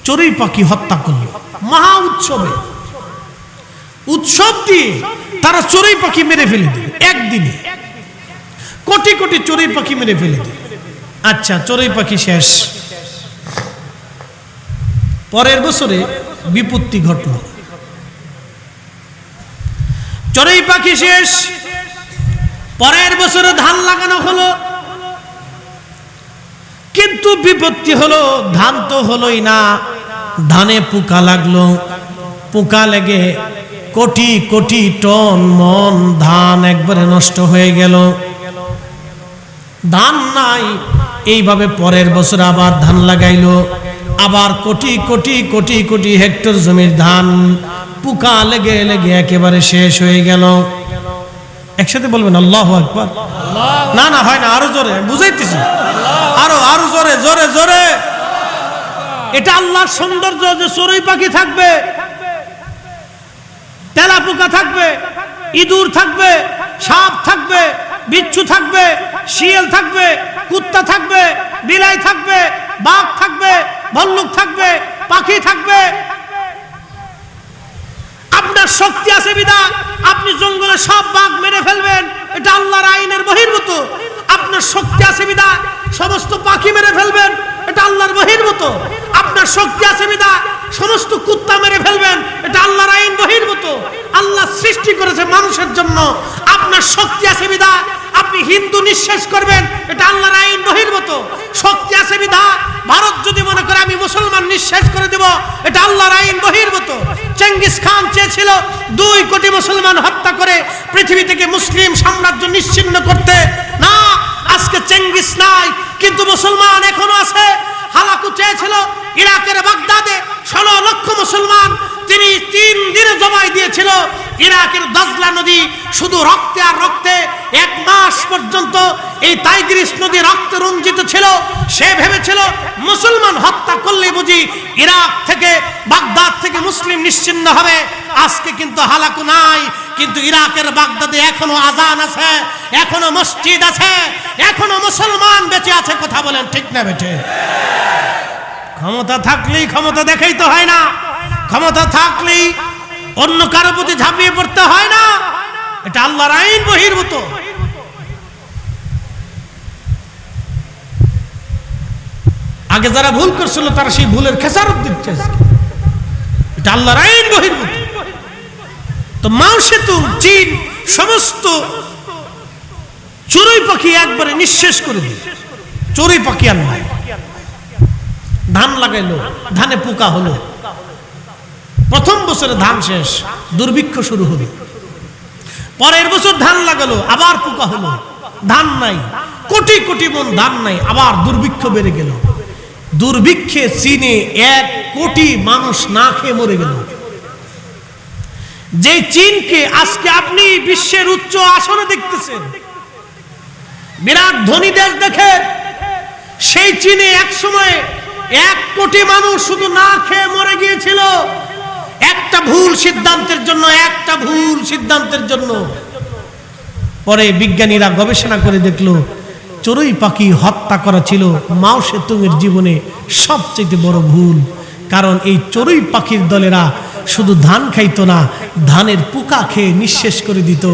চড়ুই পাখি হত্যা করল। মহা উৎসবে, উৎসব দিয়ে তারা চড়ুই পাখি মেরে ফেলে দিল। একদিনে কোটি কোটি চড়ুই পাখি মেরে ফেলে দিল। আচ্ছা, চড়ুই পাখি শেষ। পরের বছরে বিপত্তি ঘটল, চড়ুই পাখি শেষ। পরের বছরে ধান লাগানো হলো, কিন্তু বিপত্তি হলো, ধান তো হলোই না, ধানে পোকা লাগলো। পোকা লেগে কোটি কোটি টন মন ধান একবারে নষ্ট হয়ে গেল। ধান নাই। এইভাবে পরের বছর আবার ধান লাগাইলো, আবার কোটি কোটি কোটি কোটি হেক্টর জমির ধান পোকা লেগে লেগে একেবারে শেষ হয়ে গেল। একসাথে বলবেন আল্লাহু আকবার। না না হয় না, আরো জোরে বুঝাইতেছি, আরো আরো জোরে জোরে জোরে। এটা আল্লাহর সৌন্দর্য যে চড়ুই পাখি থাকবে, তেলাপোকা থাকবে, ইঁদুর থাকবে, সাপ থাকবে, বিচ্ছু থাকবে, শিয়াল থাকবে, কুত্তা থাকবে, বিলাই থাকবে, বাঘ থাকবে, ভাল্লুক থাকবে, পাখি থাকবে। আপনার শক্তি আছে বিধায় আপনি জঙ্গলে সব বাঘ মেরে ফেলবেন, এটা আল্লাহর আইনের বহির্ভূত। আপনার শক্তি আছে বিধায় সমস্ত পাখি মেরে ফেলবেন, এটা আল্লাহর বহির্ভূত। আপনার শক্তি আছে বিধায় সমস্ত কুত্তা মেরে ফেলবেন, এটা আল্লাহর আইন বহির্ভূত। আল্লাহ সৃষ্টি করেছে মানুষের জন্য। আপনার শক্তি আছে বিধায় আপনি হিন্দু নিঃশেষ করবেন, এটা আল্লাহর আইন বহির্ভূত। শক্তি আছে বিধান ভারত যদি মনে করে আমি মুসলমান নিঃশেষ করে দেব, এটা আল্লাহর আইন বহির্ভূত। চেঙ্গিস খান চেয়েছিল 2 কোটি মুসলমান হত্যা করে পৃথিবী থেকে মুসলিম সাম্রাজ্য নিশ্চিহ্ন করতে। না, আজকে চেঙ্গিস নাই, কিন্তু মুসলমান এখনো আছে। হালাকু চেয়েছিল ইরাকের বাগদাদে 16 লক্ষ মুসলমান তিনি 3 দিনে জবাই দিয়েছিল। ইরাকের দাজলা নদী শুধু রক্তে আর রক্তে 1 মাস পর্যন্ত এই টাইগ্রিস নদী রক্তে রঞ্জিত ছিল। সে ভেবেছিল মুসলমান হত্যা করলে বুঝি ইরাক থেকে বাগদাদ থেকে মুসলিম নিশ্চিহ্ন হবে। আজকে কিন্তু হালাকু নাই, কিন্তু ইরাকের বাগদাদে এখনো আজান আছে, এখনো মসজিদ আছে, এখনো মুসলমান বেঁচে আছে। কথা বলেন ঠিক না বেটে? ক্ষমতা থাকলেই ক্ষমতা দেখাইতে হয় না, ক্ষমতা থাকলেই অন্য কারো প্রতি ঝাঁপিয়ে পড়তে হয় না, এটা আল্লাহর আইন বহির্ভূত। আগে যারা ভুল করছিল তারা সেই ভুলের খেসারত দিচ্ছে, এটা আল্লাহর আইন বহির্ভূত। তো মাও সেতুং চীন সমস্ত চড়ুই পাখি একবারে নিঃশেষ করে দিল। চড়ুই পাখি আর নাই। ধান লাগাইলো, ধানে পোকা হলো। প্রথম বছরে ধান শেষ, দুর্ভিক্ষ শুরু হলো। পরের বছর ধান লাগালো, আবার পোকা হলো, ধান নাই। কোটি কোটি মন ধান নাই, আবার দুর্ভিক্ষ বেড়ে গেল। দুর্ভিক্ষে চীনে 1 কোটি মানুষ না খেয়ে মরে গেল। যে চীনকে আজকে আপনি বিশ্বের উচ্চ আসনে দেখতেছেন, বিরাট ধনী দেশ দেখেন, সেই চীনে এক সময় 1 কোটি মানুষ শুধু না খেয়ে মরে গিয়েছিল। একটা ভুল সিদ্ধান্তের জন্য, একটা ভুল সিদ্ধান্তের জন্য। পরে বিজ্ঞানীরা গবেষণা করে দেখলো চড়ুই পাখি হত্যা করা ছিল মাও সেতুংয়ের জীবনে সবচেয়ে বড় ভুল। কারণ এই চড়ুই পাখির দলেরা শুধু ধান খাইতো না, ধানের পোকা খেয়ে নিঃশেষ করে দিত।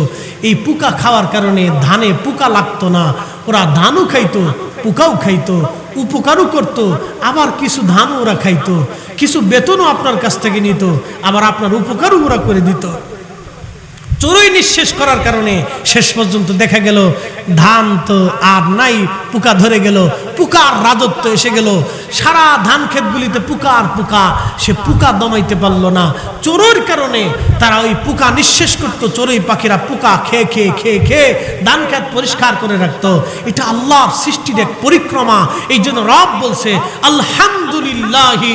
এই পোকা খাওয়ার কারণে ধানে পোকা লাগতো না, ওরা ধানও খাইতো, পোকাও খাইতো, উপকারও করতো। আবার কিছু ধানও ওরা খাইতো, কিছু বেতনও আপনার কাছ থেকে নিত, আবার আপনার উপকারও ওরা করে দিত। চড়ুই নিঃশেষ করার কারণে শেষ পর্যন্ত দেখা গেল ধান তো আর নাই, পোকা ধরে গেল, পোকার রাজত্ব এসে গেল। সারা ধান ক্ষেতগুলিতে পোকা আর পোকা, সে পোকা দমাইতে পারলো না। চড়ুইর কারণে তারা ওই পোকা নিঃশেষ করতো। চড়ুই পাখিরা পোকা খেয়ে খেয়ে খেয়ে খেয়ে ধান ক্ষেত পরিষ্কার করে রাখতো। এটা আল্লাহর সৃষ্টির এক পরিক্রমা। এই জন্য রব বলছে আলহামদুলিল্লাহি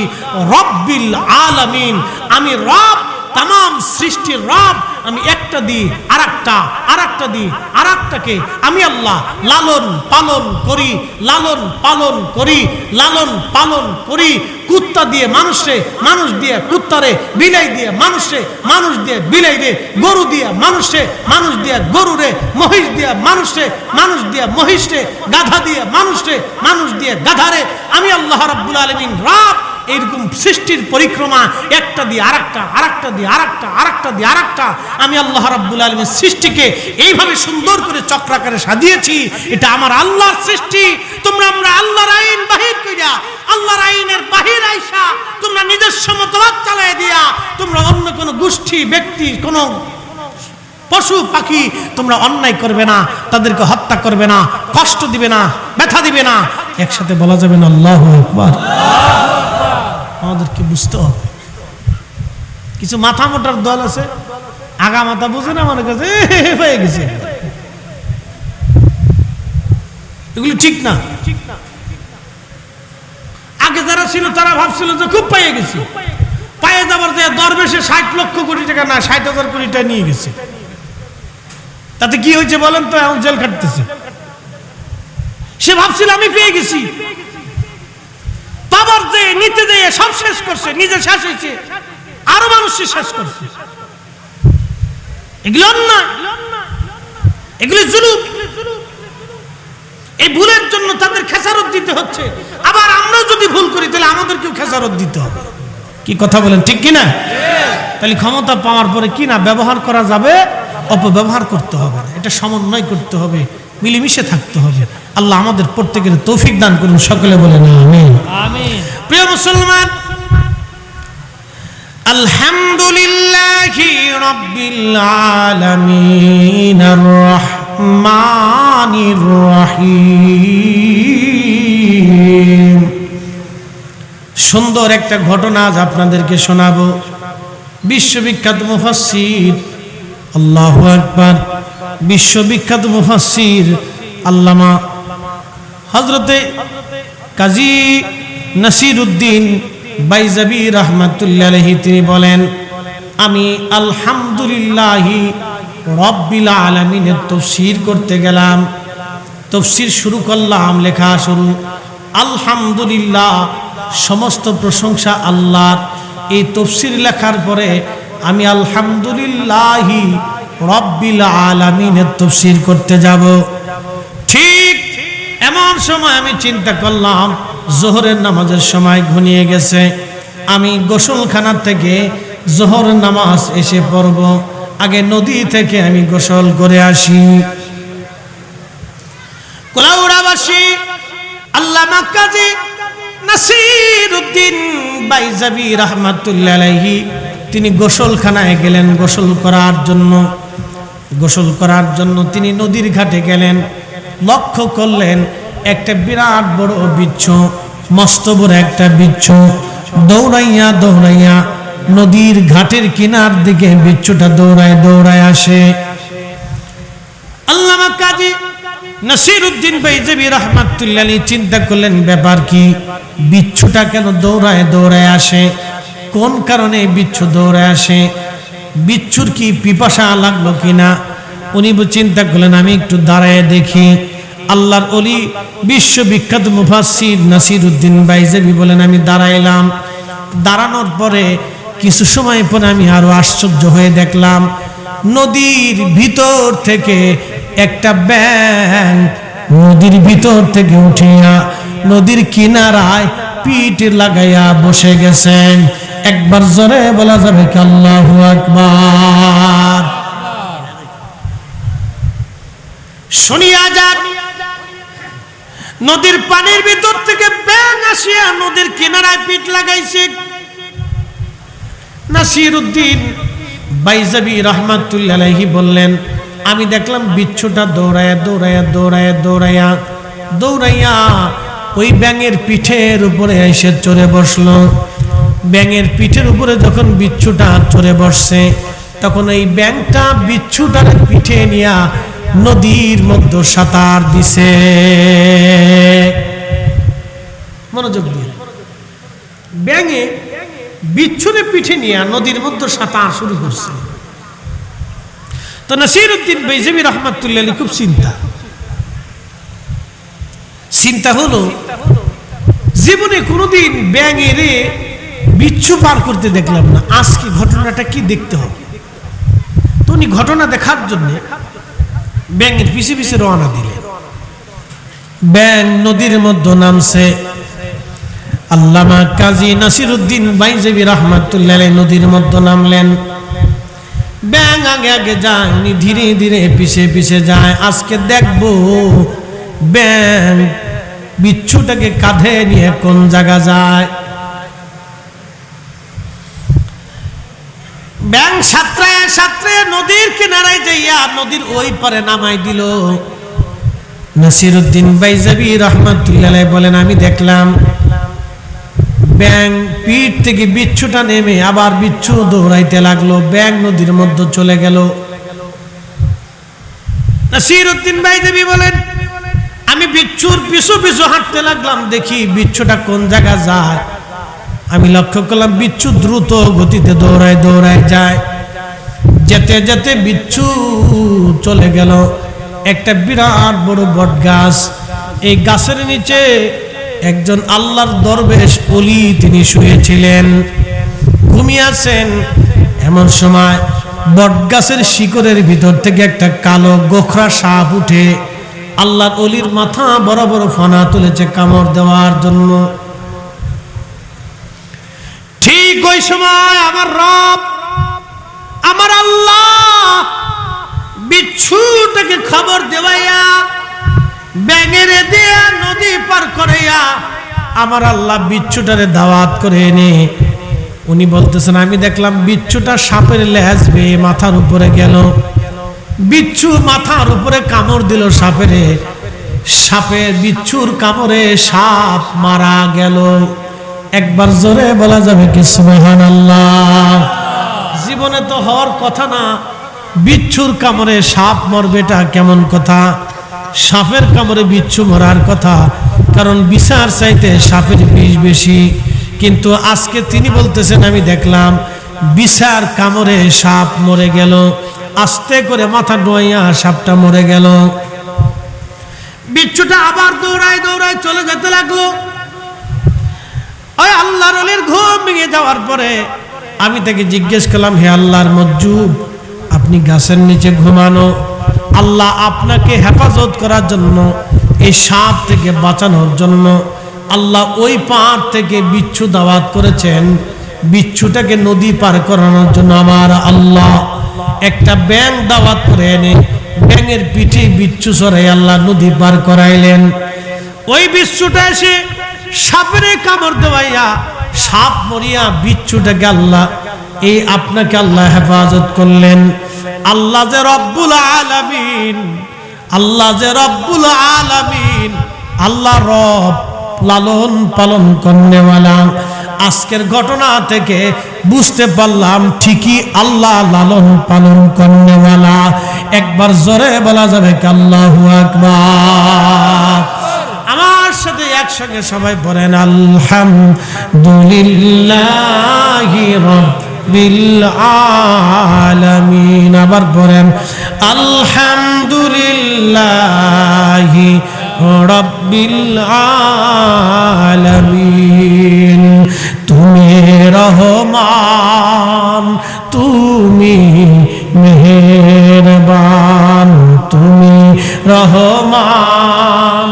রব্বিল আলামিন, আমি রব, তাম সৃষ্টির রব। আমি একটা দিই আরেকটা, আরেকটা দিই আরেকটাকে আমি আল্লাহ লালন পালন করি, লালন পালন করি, লালন পালন করি। কুত্তা দিয়ে মানুষে, মানুষ দিয়ে কুত্তারে, বিলাই দিয়ে মানুষে, মানুষ দিয়ে বিলাই রে, গরু দিয়ে মানুষে, মানুষ দিয়ে গরু রে, মহিষ দিয়ে মানুষে, মানুষ দিয়ে মহিষ রে, গাধা দিয়ে মানুষে, মানুষ দিয়ে গাধারে। আমি আল্লাহ রাব্বুল আলামিন রব। এইরকম সৃষ্টির পরিক্রমা, একটা দিয়ে আরেকটা, আরেকটা দিয়ে আরেকটা, আরেকটা দিয়ে আরেকটা। আমি আল্লাহ রাব্বুল আলামিন সৃষ্টিকে এইভাবে সুন্দর করে চক্রাকারে সাজিয়েছি। এটা আমার আল্লাহর সৃষ্টি। তোমরা আমরা আল্লাহর আইন বাহির কইরা, আল্লাহর আইনের বাহির আইসা তোমরা নিজস্ব মতবাদ চালায় দিয়া তোমরা অন্য কোন গোষ্ঠী, ব্যক্তি, কোন পশু পাখি তোমরা অন্যায় করবে না, তাদেরকে হত্যা করবে না, কষ্ট দিবে না, ব্যথা দিবে না। একসাথে বলা যাবে না আল্লাহু আকবার। আমাদেরকে বুঝতে হবে। কিছু মাথা মোটার দল আছে, আগা মাথা বুঝে না, মনে কাছে হয়ে গেছে। এগুলো ঠিক না। আগে যারা ছিল তারা ভাবছিল যে খুব পাইয়ে গেছি, পাইয়ে যাবার যে দরবেশে 60 লক্ষ কোটি টাকা না 60,000 কোটি টাকা নিয়ে গেছে। তাতে কি হয়েছে বলেন তো? এখন জেল খাটতেছে। সে ভাবছিল আমি পেয়ে গেছি, পাবার যে নিতে যেয়ে সব শেষ করছে, নিজে শেষ হয়েছে, আরো মানুষকে শেষ করছে। এগুলো না, এগুলো জুলুম। এই ভুলের জন্য তাদের খেসারত দিতে হচ্ছে। আবার আমরা যদি ভুল করি তাহলে আমাদেরকেও খেসারত দিতে হবে। কি কথা বলেন, ঠিক কিনা? তাহলে ক্ষমতা পাওয়ার পরে কি না ব্যবহার করা যাবে, অপব্যবহার করতে হবে না। এটা সমন্বয় করতে হবে, মিলেমিশে থাকতে হবে। আল্লাহ আমাদের প্রত্যেকের তৌফিক দান করুন। সকলে বলেন আমিন। আমিন। প্রিয় মুসলমান, আলহামদুলিল্লাহি রাব্বিল আলামিন আর রহমানির রহিম। সুন্দর একটা ঘটনা আজ আপনাদেরকে শোনাবো। বিশ্ববিখ্যাত মুফাসসির, আল্লাহু আকবার, বিশ্ববিখ্যাত মুফাসসির আল্লামা হযরতে কাজী নাসিরউদ্দিন বাইজাবি রাহমাতুল্লাহি আলাইহি তিনি বলেন, আমি আলহামদুলিল্লাহি রাব্বিল আলামিনের তাফসীর করতে গেলাম। তাফসীর শুরু করলাম, লেখা শুরু, আলহামদুলিল্লাহ, সমস্ত প্রশংসা আল্লাহর। এই তাফসীর লেখার পরে আমি আলহামদুলিল্লাহি রাব্বিল আলামিনের তাফসীর করতে যাব। ঠিক এমন সময় আমি চিন্তা করলাম যোহরের নামাজের সময় ঘনিয়ে গেছে, আমি গোসলখানা থেকে যোহর নামাজ এসে পড়ব, আগে নদী থেকে আমি গোসল করে আসি। কুলাউড়াবাসী আল্লামা কাজী নাসিরউদ্দিন বাইজাবি রাহমাতুল্লাহি আলাইহি তিনি গোসলখানায় গেলেন গোসল করার জন্য। গোসল করার জন্য তিনি নদীর ঘাটে গেলেন। লক্ষ্য করলেন একটা বিরাট বড় বিচ্ছু, মস্ত বড় একটা বিচ্ছু দৌড়াইয়া দৌড়াইয়া নদীর ঘাটের কিনার দিকে বিচ্ছুটা দৌড়ায় দৌড়ায় আসে। আল্লামা কাজী নাসিরউদ্দিন বাইজাবি রাহমাতুল্লাহি আলাইহি চিন্তা করলেন, ব্যাপার কি, বিচ্ছুটা কেন দৌড়ায় দৌড়ায় আসে, কোন কারণে বিচ্ছু দৌড়ায় আসে, বিচ্ছুর কি পিপাসা লাগলো কিনা। উনি চিন্তা করলেন আমি একটু দাঁড়ায় দেখি। আল্লাহর ওলি বিশ্ববিখ্যাত মুফাসসির নাসিরউদ্দিন বাইজাবি বলেন, আমি দাঁড়াইলাম। দাঁড়ানোর পরে কিছু সময় পরে আমি আরো আশ্চর্য হয়ে দেখলাম নদীর ভিতর থেকে একটা ব্যাঙ নদীর ভিতর থেকে উঠিয়া নদীর কিনারায় পিঠ লাগাইয়া বসে গেছেন। একবার জোরে বলা যাবে কি আল্লাহু আকবার? শুনিয়া যান, নদীর পানির ভিতর থেকে ব্যাঙ আসিয়া নদীর কিনারায় পিঠ লাগাইছে। নাসিরউদ্দিন বাইজাবি রাহমাতুল্লাহি আলাইহি বললেন, আমি দেখলাম বিচ্ছুটা দৌড়ায়া দৌড়ায়া দৌড়ায়া দৌড়ায়া দৌড়াইয়া ওই ব্যাঙের পিঠের উপরে এসে চড়ে বসলো। ব্যাঙের পিঠের উপরে যখন বিচ্ছুটা চড়ে বসছে, তখন এই ব্যাঙটা বিচ্ছুটার পিঠে নিয়া নদীর মধ্যে সাঁতার দিছে। মনোযোগ দিয়ে, ব্যাঙে বিচ্ছুরে পিঠে নিয়ে নদীর মধ্যে সাঁতার শুরু করছে। তো নাসিরউদ্দিন বাইজাবি রাহমাতুল্লাহি আলাইহি খুব চিন্তা হলো, জীবনে কোনোদিন ব্যাঙের বিচ্ছু পার করতে দেখলাম না, আজকে ঘটনাটা কি দেখতে হবে। তো উনি ঘটনা দেখার জন্য ব্যাঙের পিছে পিছে রওনা দিলেন। ব্যাঙ নদীর মধ্যে নামছে। আল্লামা কাজী নাসিরউদ্দিন বাইজাবি রাহমাতুল্লাহি আলাইহি নদীর মধ্যে নামলেন। ব্যাঙ আগে আগে যায়, উনি ধীরে ধীরে পিছে পিছে যায়। আজকে দেখবো ব্যাঙ বিচ্ছুটাকে কাঁধে নিয়ে কোন জায়গা যায়। ব্যাঙ সাঁতরায় সাঁতরায় নদীর কিনারায় যাইয়া নদীর ওই পারে নামাই দিল। নাসিরউদ্দিন বাইজাবি রাহমাতুল্লাহি আলাইহি বলেন, আমি দেখলাম ব্যাঙ পিঠ থেকে বিচ্ছুটা নেমে আবার বিচ্ছু দৌড়াইতে লাগলো। ব্যাঙ নদীর মধ্যে চলে গেল। নাসিরউদ্দিন বাইজাবি বলেন, আমি বিচ্ছুর পিছু পিছু হাঁটতে লাগলাম, দেখি বিচ্ছুটা কোন জায়গা যায়। আমি লক্ষ্য করলাম বিচ্ছু দ্রুত গতিতে দৌড়ায় দৌড়ায় যায়। যেতে যেতে বিচ্ছু চলে গেল একটা বিরাট বড় বট গাছ। এই গাছের নিচে একজন আল্লাহর দরবেশ ওলি তিনি শুয়েছিলেন, ঘুমিয়েছেন। এমন সময় বট গাছের শিকড়ের ভিতর থেকে একটা কালো গোখরা সাপ উঠে আল্লাহর ওলির মাথা বড় বড় ফনা তুলেছে কামড় দেওয়ার জন্য। ঠিক ওই সময় আমার রব, আমার আল্লাহ বিচ্ছুটাকে খবর দেওয়াইয়া ব্যাঙের দিয়া নদী পার করাইয়া আমার আল্লাহ বিচ্ছুটারে দাওয়াত করে এনে উনি বলতেছেন, আমি দেখলাম বিচ্ছুটা সাপের লেজ বেয়ে মাথার উপরে গেল। বিচ্ছু মাথার উপরে কামড় দিল সাপেরে, সাপের বিচ্ছুর কামড়ে সাপ মারা গেল। একবার জোরে বলা যাবে কি সুবহানাল্লাহ? জীবনে তো হওয়ার কথা না, বিচ্ছুর কামড়ে সাপ মরবে, এটা কেমন কথা? সাপের কামড়ে বিচ্ছু মরার কথা, কারণ বিচার চাইতে সাপের বিষ বেশি। কিন্তু আজকে তিনি বলতেছেন আমি দেখলাম বিচার কামড়ে সাপ মরে গেল, আস্তে করে মাথা ডোয়াইয়া সাপটা মরে গেল। বিচ্ছুটা আবার দৌড়ায় দৌড়ায় চলে যেতে লাগলো। ওই আল্লাহর ওলির ঘুম ভেঙে যাওয়ার পরে আমি তাকে জিজ্ঞেস করলাম, হে আল্লাহর মজজুব, আপনি গাছের নিচে ঘুমানো, আল্লাহ আপনাকে হেফাজত করার জন্য, এই সাপ থেকে বাঁচানোর জন্য আল্লাহ ওই পাড় থেকে বিচ্ছু দাওয়াত করেছেন, বিচ্ছুটাকে নদী পার করানোর জন্য আমার আল্লাহ একটা ব্যাঙ দাওয়াত করে এনে ব্যাঙের পিঠে বিচ্ছু চড়াই আল্লাহ নদী পার করাইলেন। ওই বিচ্ছুটা এসে সাপের কামড় দেওয়াইয়া সাপ মরিয়া বিচ্ছুটাকে আল্লাহ এই আপনাকে আল্লাহ হেফাজত করলেন। আল্লাহ যে রব্বুল আলামিন, আল্লাহ যে রব্বুল আলামিন, আল্লাহ রব লালন পালন করনেওয়ালা। আজকের ঘটনা থেকে বুঝতে পারলাম ঠিকই আল্লাহ লালন পালন করনেওয়ালা। একবার জোরে বলা যাবে কি আল্লাহু আকবার? আমার সাথে একসঙ্গে সবাই পড়েন আলহামদুলিল্লাহি রাব্বিল আলামিন। আবার পড়েন আলহামদুলিল্লাহি রাব্বিল আলামিন। তুমি রহমান, তুমি মেহেরবান, তুমি রহমান,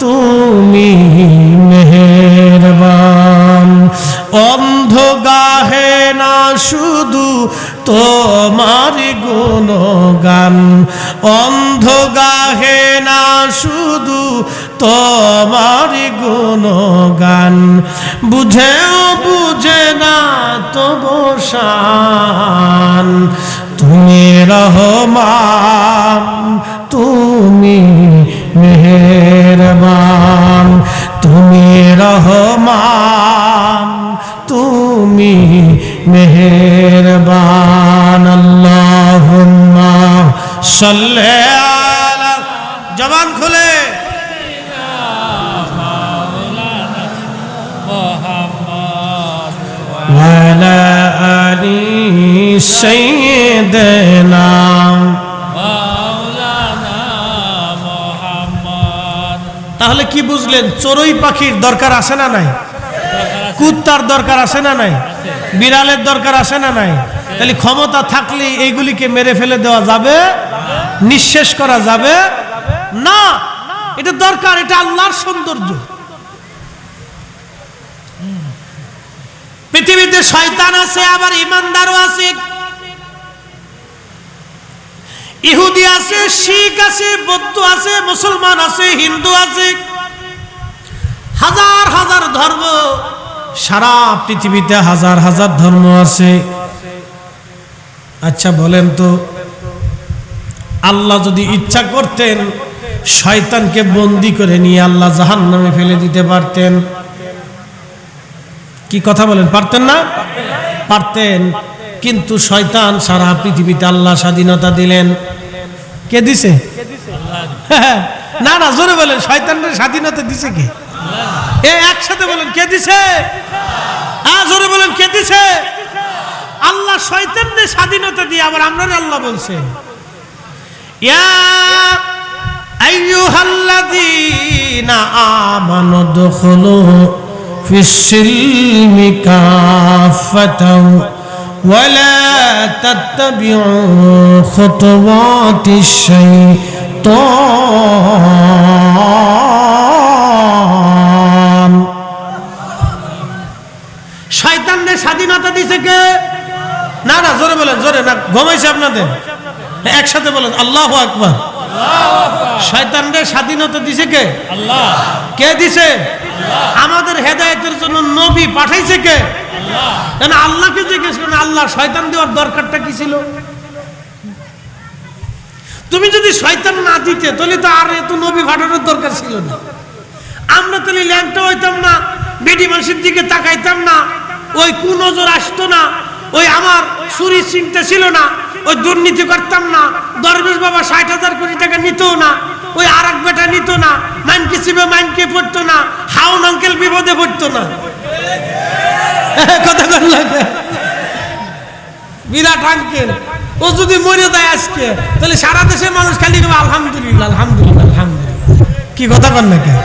তুমি মেহেরবান। অন্ধ গাহে না শুধু তোমার গুণগান, অন্ধ গাহে না শুধু তোমার গুণগান, বুঝেও বুঝে না তবু শান। তুমি রহমান, তুমি মেহেরবান, তুমি রহমান, তুমি মেহেরবান। আল্লাহুম্মা সাল্লি আলা, জবান খুলে ওয়া আলা আলি সাইয়্যিদিনা মাওলানা মুহাম্মদ। তাহলে কি বুঝলেন? চড়ুই পাখির দরকার আছে না নাই? কুত্তার দরকার আছে না নাই? বিড়ালের দরকার আছে না নাই? তাহলে ক্ষমতা থাকলে এইগুলিকে মেরে ফেলে দেওয়া যাবে? নিঃশেষ করা যাবে না। এটা দরকার, এটা আল্লাহর সৌন্দর্য। পৃথিবীতে শয়তান আছে, আবার ইমানদারও আছে। ইহুদি আছে, শিখ আছে, বৌদ্ধ আছে, মুসলমান আছে, হিন্দু আছে, হাজার হাজার ধর্ম, সারা পৃথিবীতে হাজার হাজার ধর্ম আছে। আচ্ছা বলেন তো, আল্লাহ যদি ইচ্ছা করতেন শয়তানকে বন্দি করে নিয়ে আল্লাহ জাহান্নামে ফেলে দিতে পারতেন? কি কথা বলেন? পারতেন না? পারতেন। কিন্তু শয়তান সারা পৃথিবীতে আল্লাহ স্বাধীনতা দিলেন। কে দিছে? না না, জোরে বলেন, শয়তানের স্বাধীনতা দিছে কে? একসাথে বলেন, কে দিছে? হ্যাঁ, জোরে বলেন, কে দিছে? আল্লাহ শয়তানের স্বাধীনতা দিয়ে আবার আমরা আল্লাহ বলছেন, ইয়া আইয়ুহাল্লাযীনা আমানু দুখুলু ফিস-সিলমি কাফাতাও ওয়া লা তাত্তাবিউ খুতুওয়াতিশ শাইতান। শয়তানের স্বাধীনতা দিছে কে? না না, জোরে বলেন, জোরে না, ঘুমাইছে আপনাদের। একসাথে বলেন আল্লাহু আকবার। শয়তানের স্বাধীনতা দিছে কে? আল্লাহ। কে দিছে? আমাদের হেদায়েতের জন্য নবী পাঠাইছে কে? আল্লাহ। কেন আল্লাহকে জিজ্ঞেস করেন, আল্লাহ শয়তান দেওয়ার দরকারটা কি ছিল? তুমি যদি শয়তান না দিতে তাহলে তো আর এত নবী পাঠানোর দরকার ছিল না। আমরা তাহলে ল্যাংটা হইতাম না, বেটি মানুষের দিকে তাকাইতাম না, ওই কুনজর আসতো না, ওই আমার চুরির চিন্তা ছিল না, ওই দুর্নীতি করতাম না, দরবেশ বাবা 60,000 কোটি টাকা নিত না, ওই আর এক বেটা নিত না, মাইনকে চিবে মাইনকে পড়তো না, হাউন আঙ্কেল বিপদে পড়তো না। কথা বল লাগে বিরাট আঙ্কেল, ও যদি মরে যায় আজকে তাহলে সারা দেশের মানুষ খালি আলহামদুলিল্লাহ আলহামদুলিল্লাহ আলহামদুলিল্লাহ। কি কথা বল না কেন?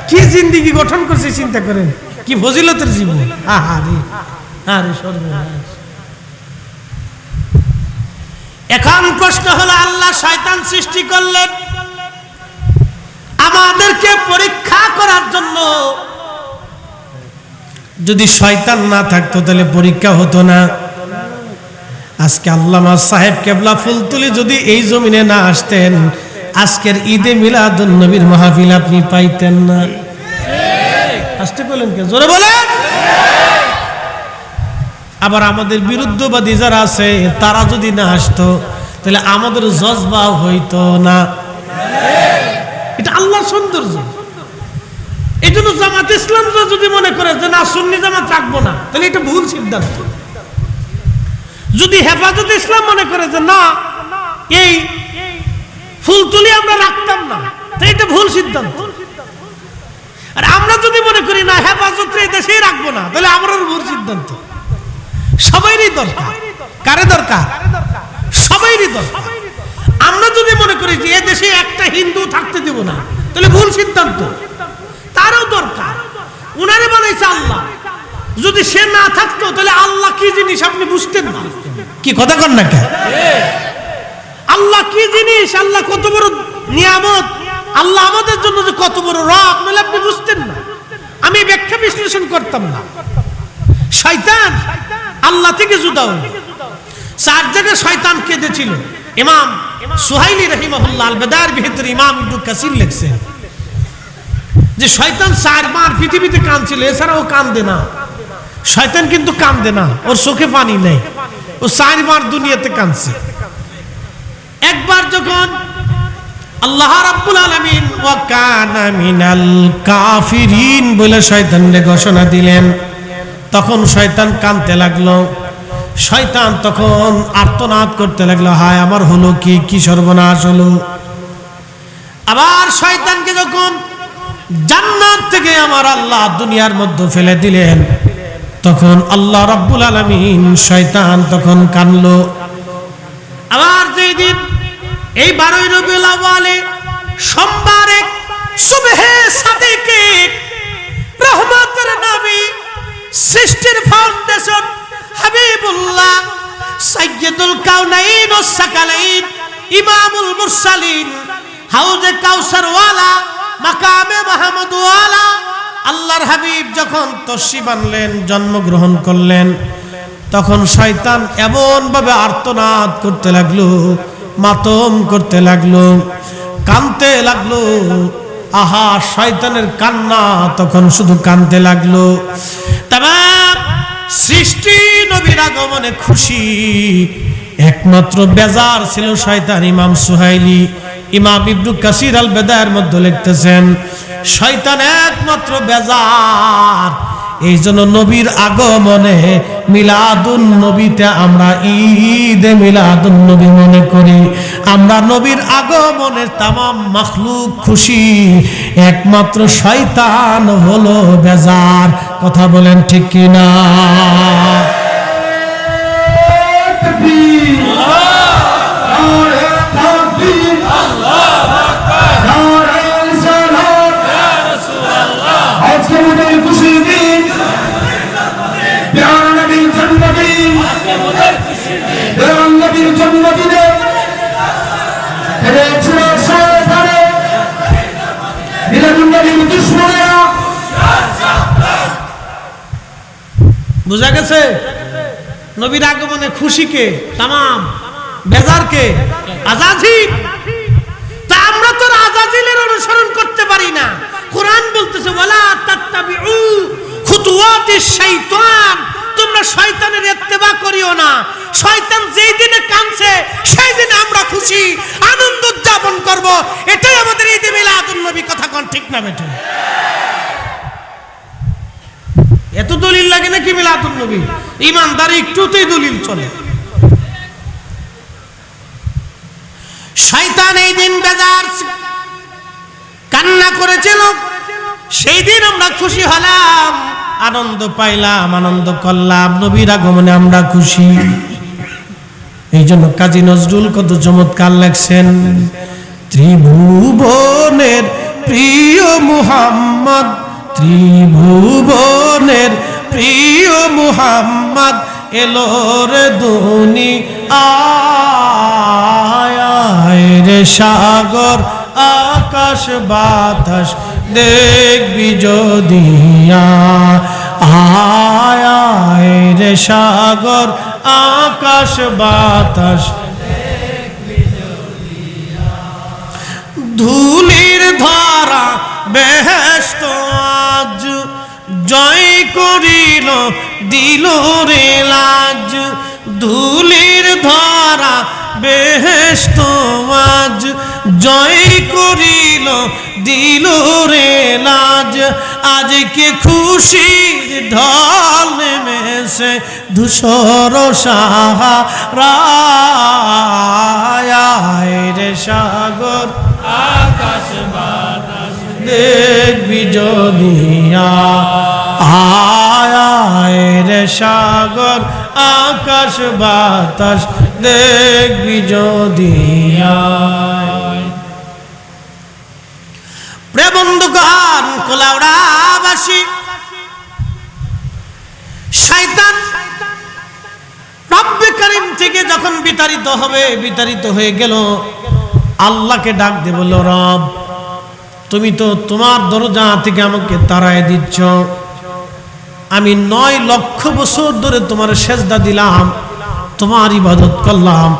কি জিন্দেগি গঠন করছে চিন্তা করেন, কি ফজিলতের জীবন। আহারে আরে সর্বনাশ। এখন প্রশ্ন হলো, আল্লাহ শয়তান সৃষ্টি করলেন আমাদেরকে পরীক্ষা করার জন্য। যদি শয়তান না থাকতো তাহলে পরীক্ষা হতো না। আজকে আল্লামা সাহেব কেবলা ফুলতুলি যদি এই জমিনে না আসতেন, আজকের ঈদে মিলাদুন নবীর মাহফিল আপনি পাইতেন না। আসতে বলেন কে? জোরে বলেন। আবার আমাদের বিরুদ্ধবাদী যারা আছে তারা যদি না আসতো তাহলে আমাদের জজবা হইতো না। এটা আল্লাহর সৌন্দর্য। এই জন্য জামাত ইসলাম যদি মনে করে যে না সুন্নি জামাত রাখবো না, তাহলে এটা ভুল সিদ্ধান্ত। যদি হেফাজত ইসলাম মনে করে যে না এই ফুলতুলি আমরা রাখতাম না, তাহলে এটা ভুল সিদ্ধান্ত। আর আমরা যদি মনে করি না হেফাজত এই দেশেই রাখবো না, তাহলে আমারও ভুল সিদ্ধান্ত। সবাইরই দরকার। কারে দরকার? সবাইরই দরকার। আমরা যদি মনে করি যে এ দেশে একটা হিন্দু থাকতে দেব না, তাহলে ভুল সিদ্ধান্ত। তারও দরকার। উনারে বানাইছে আল্লাহ, যদি সে না থাকতো তাহলে আল্লাহ কি জিনিস আপনি বুঝতেন না। কি কথা কন না কেন? আল্লাহ কি জিনিস, আল্লাহ কত বড় নিয়ামত, আল্লাহ আমাদের জন্য যে কত বড় রব, নাহলে আপনি বুঝতেন না। আমি ব্যাখ্যা বিশ্লেষণ করতাম না। শয়তান আল্লাহ থেকে জুদা হলো। 4 জায়গায় শয়তান কেঁদেছিল। ইমাম সুহাইলি রাহিমাহুল্লাহ আল বাদার ভিতরে ইমাম ইবনে কাসির লিখছেন যে শয়তান 4 বার পৃথিবীতে কাঁদছিল, এছাড়া ও কাঁদে না। শয়তান কিন্তু কাঁদে না, ওর চোখে পানি নেই, ও 4 বার দুনিয়াতে কাঁদছে। একবার যখন আল্লাহ রাব্বুল আলামিন ওয়া কানা মিনাল কাফিরিন বলে শয়তানকে ঘোষণা দিলেন, তখন শয়তান কাঁদতে লাগলো। শয়তান তখন আর্তনাদ করতে লাগলো, হায় আমার হলো কি, কি সর্বনাশ হলো। আবার শয়তানকে যখন জান্নাত থেকে আমার আল্লাহ দুনিয়ার মধ্যে ফেলে দিলেন, তখন আল্লাহ রাব্বুল আলামিন শয়তান তখন কাঁদলো। আবার যেই দিন এই 12 রবিউল আউয়ালে সোমবারে সুবহে সাদিকে রহমতের নবী, সৃষ্টির ফাউন্ডেশন হাবিবুল্লাহ, সাইয়্যিদুল কাউনাইন ওয়াস সাকালাইন, ইমামুল মুরসালিন, হাউজে কাউসার ওয়ালা, মাকামে মাহমুদ ওয়ালা, আল্লাহর হাবিব যখন তশরিফ আনলেন, জন্মগ্রহণ করলেন, তখন শয়তান এমন ভাবে আর্তনাদ করতে লাগলো, মাতম করতে লাগলো, কাঁদতে লাগলো। আহা, শয়তানের কান্না তখন শুধু কাঁদতে লাগলো। তামাম সৃষ্টি নবীর আগমনে খুশি, একমাত্র বেজার ছিল শয়তান। ইমাম সুহাইলি, ইমাম ইবনে কাসির আল বাদার মধ্যে লিখতেছেন শয়তান একমাত্র বেজার। এই জন্য নবীর আগমনে মিলাদুন নবীতে আমরা ঈদে মিলাদুন নবী মনে করি। আমরা নবীর আগমনের তামাম মাখলুক খুশি, একমাত্র শয়তান হলো বেজার। কথা বলেন ঠিক কিনা? বুঝা গেছে? নবীর আগমনে খুশিকে তামাম, বেজারকে আজাজিল। তা আমরা তো আজাজিলের অনুসরণ করতে পারি না। কোরআন বলতেছে ওয়ালা তাত্তাবিউ খুতুওয়াতিশ শাইতান, তোমরা শয়তানের ইত্তেবা করিও না। শয়তান যেই দিনে কাঁদছে সেই দিনে আমরা খুশি, আনন্দ না বেটা? এত দলিল লাগে নাকি মিলাদুন নবী? ইমানদার একটুতেই দলিল চলে। শয়তান এই দিন বেজার কান্না করেছিল, সেই দিন আমরা খুশি হলাম, আনন্দ পাইলাম, আনন্দ করলাম, নবীর আগমনে আমরা খুশি। এই জন্য কাজী নজরুল কত চমৎকার লেখছেন, ত্রিভুবনের প্রিয় মুহাম্মদ, ত্রিভুবনের প্রিয় মুহাম্মদ এলো রে দুনিয়ায় রে, সাগর আকাশ বাতাস দেখবি যদি আয় রে, সাগর আকাশ বাতাস ধুলির ধারা বেহেশত আজ জয় করিল দিল রে লাজ, ধুলির ধারা বেহেশত আজ জয় করিল দিল রে লাজ, আজকে খুশির ঢল নেমেছে ধূসর সাহারায় রে, সাগর আকাশ বাতাস দেখবি যদি আয় রে, সাগর আকাশ বাতাস দেখবি যদি। প্রেমবন্ধুগণ, কোলাউড়াবাসী, শয়তান রব্বে কারীম থেকে যখন বিতাড়িত হয়ে গেল, আল্লাহকে ডাক দিয়ে বলল, রব তুমি তো তোমার দরজা থেকে আমাকে তাড়ায় দিচ্ছ, আমি 9 লক্ষ বছর ধরে তোমার সেজদা দিলাম, তোমার ইবাদত করলাম,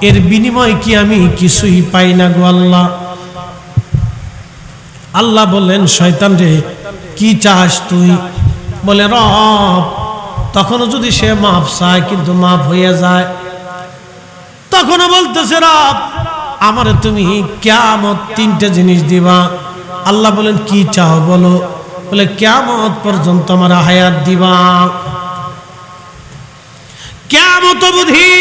এর বিনিময় কি আমি কিছুই পাই না গো আল্লাহ? আল্লাহ বললেন, শয়তান রে কি চাস তুই? বলে, রব তখনও যদি সে মাফ চায় কিন্তু মাফ হয়ে যায়। তখনও বলতেছে, রব আমারে তুমি কিয়ামত 3টে জিনিস দিবা। আল্লাহ বলেন, কি চাও বলো? বলে, কিয়ামত পর্যন্ত আমার হায়াত দিবা, কিয়ামত অবধি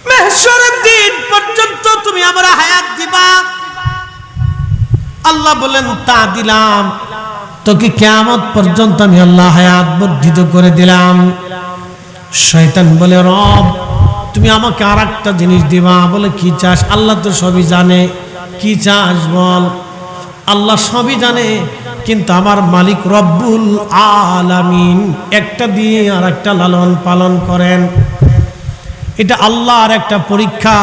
মাহশরের দিন পর্যন্ত তুমি আমার হায়াত দিবা। আল্লাহ বলেন, তা দিলাম, তোকে কিয়ামত পর্যন্ত আমি আল্লাহ হায়াত বর্ধিত করে দিলাম। শয়তান বলে, রব তুমি আমাকে আরেকটা জিনিস দিবা। বলে, কি চাস? আল্লাহ তো সবই জানে, কি চাস বল? আল্লাহ সবই জানে, কিন্তু আমার মালিক রব্বুল আলামিন একটা দিয়ে আর একটা লালন পালন করেন, এটা আল্লাহর একটা পরীক্ষা।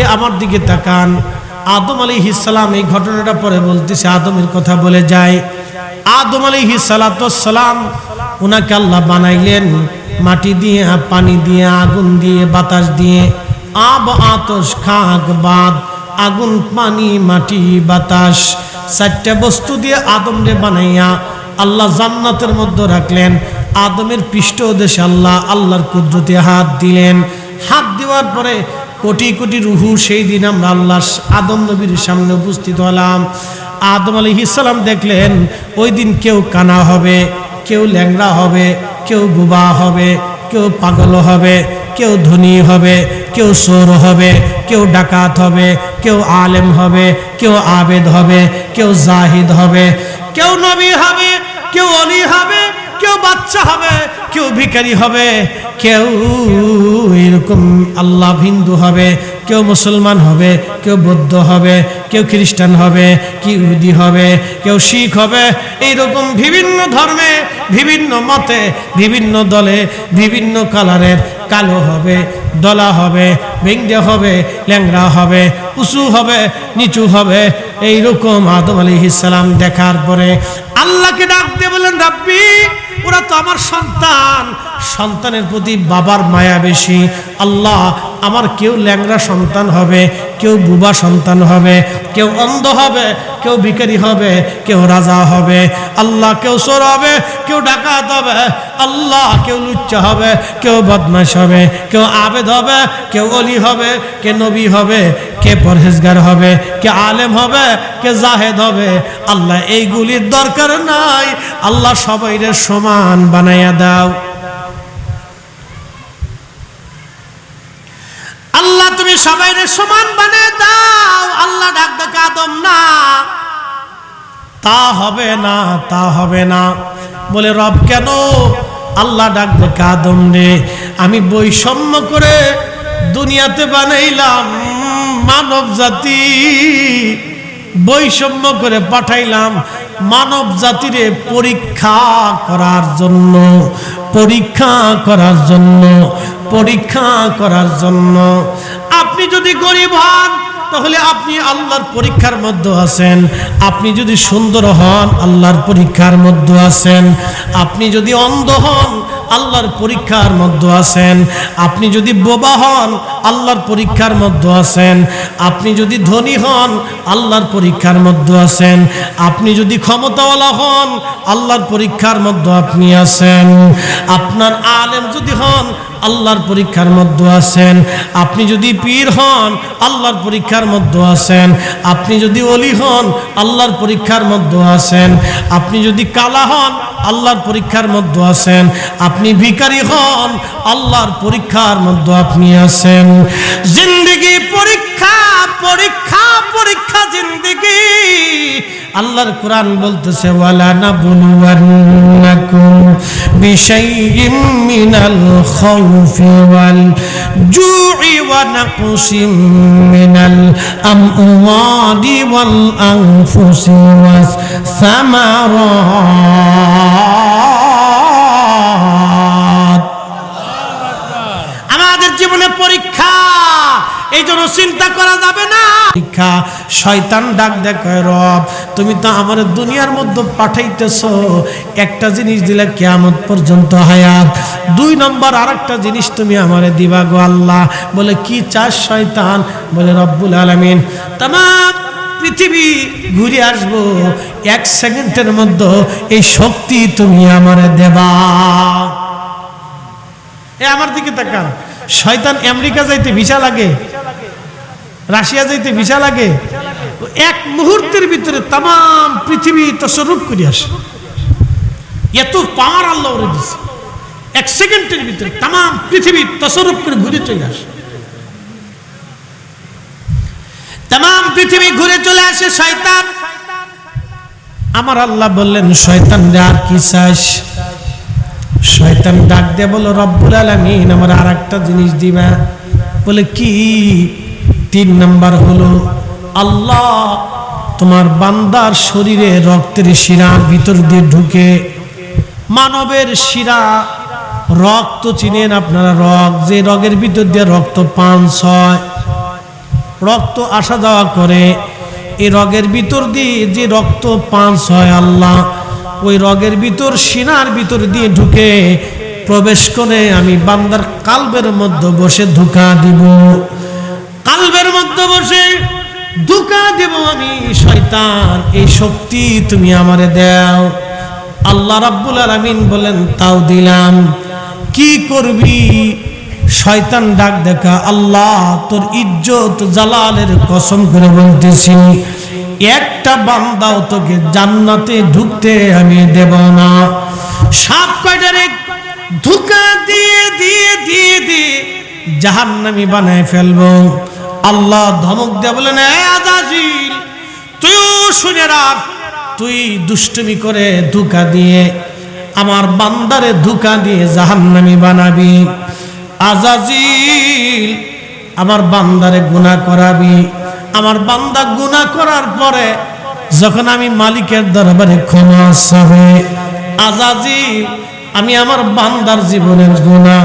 এ আমার দিকে তাকান, আদম আলাইহিস সালাম, এই ঘটনাটা পরে বলতেছে, আদমের কথা বলে যায়। আদম আলাইহিস সালাম, ওনাকে আল্লাহ বানাইলেন মাটি দিয়ে, পানি দিয়ে, আগুন দিয়ে, বাতাস দিয়ে, আব আতশ খাক বাদ, আগুন পানি মাটি বাতাস, 4টা বস্তু দিয়ে আদমরে বানাইয়া আল্লাহ জান্নাতের মধ্যে রাখলেন। আদমের পৃষ্ঠদেশে আল্লাহর কুদরতে হাত দিলেন। হাত দেওয়ার পরে কোটি কোটি রুহু সেই দিন আমরা আল্লাহ আদম নবীর সামনে উপস্থিত হলাম। আদম আলাইহিস সালাম দেখলেন ওই দিন কেউ কানা হবে, কেউ ল্যাংড়া হবে, কেউ বুবা হবে, কেউ পাগল হবে, কেউ ধনী হবে, কেউ চোর হবে, কেউ ডাকাত হবে, কেউ আলেম হবে, কেউ আবেদ হবে, কেউ জাহিদ হবে, কেউ নবী হবে, কেউ অলি হবে, কেউ বাচ্চা হবে, কেউ ভিখারি হবে, কেউ এরকম আল্লাহ হিন্দু হবে, কেউ মুসলমান হবে, কেউ বৌদ্ধ হবে, কেউ খ্রিস্টান হবে, কেউ ইহুদি হবে, কেউ শিখ হবে। এইরকম বিভিন্ন ধর্মে, বিভিন্ন মতে, বিভিন্ন দলে, বিভিন্ন কালারের, কালো হবে, দলা হবে, ভেঙ্গা হবে, ল্যাংড়া হবে, উঁচু হবে, নিচু হবে। এইরকম আদম আলাইহিস সালাম দেখার পরে আল্লাহকে ডাক দিয়ে বলেন, রাব্বি ওরা তো আমার সন্তান, সন্তানের প্রতি বাবার মায়া বেশি। আল্লাহ আমার কেউ ল্যাংড়া সন্তান হবে, কেউ বুবা সন্তান হবে, কেউ অন্ধ হবে, কেউ ভিখারি হবে, কেউ রাজা হবে আল্লাহ, কেউ চোর হবে, কেউ ডাকাত হবে আল্লাহ, কেউ লুচ্চা হবে, কেউ বদমাশ হবে, কেউ আবেদ হবে, কেউ ওলি হবে, কে নবী হবে, কে পরহেজগার হবে, কে আলেম হবে, কে জাহেদ হবে আল্লাহ। এইগুলির দরকার নাই আল্লাহ, সবাইরে সমান বানাইয়া দাও আল্লাহ, তুমি সবাইরে সমান বানিয়ে দাও আল্লাহ। ডাক ডাক আদম না, তা হবে না, তা হবে না। বলে রব কেন? আল্লাহ ডাক ডাক আদম রে, আমি বৈষম্য করে দুনিয়াতে বানাইলাম মানব জাতি, বৈষম্য করে পাঠাইলাম মানব জাতিরে পরীক্ষা করার জন্য, পরীক্ষা করার জন্য, পরীক্ষা করার জন্য। আপনি যদি গরিব হন তাহলে আপনি আল্লাহর পরীক্ষার মধ্যে আছেন, আপনি যদি সুন্দর হন আল্লাহর পরীক্ষার মধ্যে আছেন, আপনি যদি অন্ধ হন আল্লাহর পরীক্ষার মধ্যে আছেন, আপনি যদি বোবা হন আল্লাহর পরীক্ষার মধ্যে আছেন, আপনি যদি ধনী হন আল্লাহর পরীক্ষার মধ্যে আছেন, আপনি যদি ক্ষমতাওয়ালা হন আল্লাহর পরীক্ষার মধ্যে আপনি আছেন, আপনার আলেম যদি হন আল্লাহর পরীক্ষার মধ্যে আছেন, আপনি যদি পীর হন আল্লাহর পরীক্ষার মধ্যে আছেন, আপনি যদি ওলি হন আল্লাহর পরীক্ষার মধ্যে আছেন, আপনি যদি কালা হন আল্লাহর পরীক্ষার মধ্যে আছেন, আপনি ভিখারি হন আল্লাহর পরীক্ষার মধ্যে আপনি আছেন। জিন্দেগি পরীক্ষা, পরীক্ষা, পরীক্ষা জিন্দেগি। আল্লাহর কোরআন বলতেছে ওয়ালা নাবলুওয়ান্নাকুম বিশাইইম মিনাল খাউফি ওয়াল জুই ওয়া নাকসিম মিনাল আমওয়ালি ওয়াল আনফুসি ওয়াস সামারাত। আমাদের জীবনে পরীক্ষা, এই জন্য চিন্তা করা যাবে না পরীক্ষা। শয়তান ডাক দেখে রব তুমি তো আমার দুনিয়ার মধ্যে পাঠাইতেছো, একটা জিনিস দিলে কিয়ামত পর্যন্ত হায়াত, 2 নম্বর আরেকটা জিনিস তুমি আমারে দিবা গো আল্লাহ। বলে কি চাস শয়তান? বলে রব্বুল আলামিন তামাম পৃথিবী ঘুরে আসবো 1 সেকেন্ডের মধ্যে, এই শক্তি তুমি আমারে দেবা। এ আমার দিকে তাকান, শয়তান আমেরিকা যাইতে ভিসা লাগে, রাশিয়া যাইতে ভিসা লাগে, 1 মুহূর্তের ভিতরে তামাম পৃথিবী তসরুফ করে আসে। এত পাওয়ার আল্লাহ ওরে দিছে, 1 সেকেন্ডের ভিতরে তামাম পৃথিবী তসরুফ করে ঘুরে চলে আসে, তামাম পৃথিবী ঘুরে চলে আসে শয়তান। আমার আল্লাহ বললেন শয়তান আর কি চাস? শয়তান ডাক দিয়ে বলো রব্বুল আলামিন আমার আরেকটা জিনিস দিবা। বলে কি? 3 নাম্বার হলো আল্লাহ তোমার বান্দার শরীরে রক্তের শিরার ভিতর দিয়ে ঢুকে, মানবের শিরা রক্ত চিনেন আপনারা, রক্ত যে রগের ভিতর দিয়ে রক্ত পাঞ্চ হয়, রক্ত আসা যাওয়া করে, এই রগের ভিতর দিয়ে যে রক্ত পাঞ্চ হয় আল্লাহ ওই রগের ভিতর শিরার ভিতর দিয়ে ঢুকে প্রবেশ করে আমি বান্দার কালবের মধ্যে বসে ধোঁকা দিব, কালবের মধ্যে বসে ধোঁকা দেব আমি। শয়তান এই শক্তি তুমি আমারে দাও। আল্লাহ রাব্বুল আলামিন বলেন তাও দিলাম। কি করবি? শয়তান ডাক দেখা আল্লাহ তোর ইজ্জত জালালের কসম করে বলতেছি একটা বান্দাও তোকে জান্নাতে ঢুকতে আমি দেব না। সাপ কয়টারে ধোঁকা দিয়ে দিয়ে দিয়ে দিয়ে জাহান্নামী বানায় ফেলবো। আল্লাহ ধমক দিয়ে বলেন এ আজাজিল তুইও শুনে রাখ, তুই দুষ্টুমি করে ধোঁকা দিয়ে আমার বান্দারে ধোঁকা দিয়ে জাহান্নামী বানাবি। আজাজিল আমার বান্দারে গুনাহ করাবি। আমার বান্দা গুনাহ করার পরে যখন আমি মালিকের দরবারে ক্ষমা চাবে, আজাজিল আমি আমার বান্দার জীবনের গুনাহ,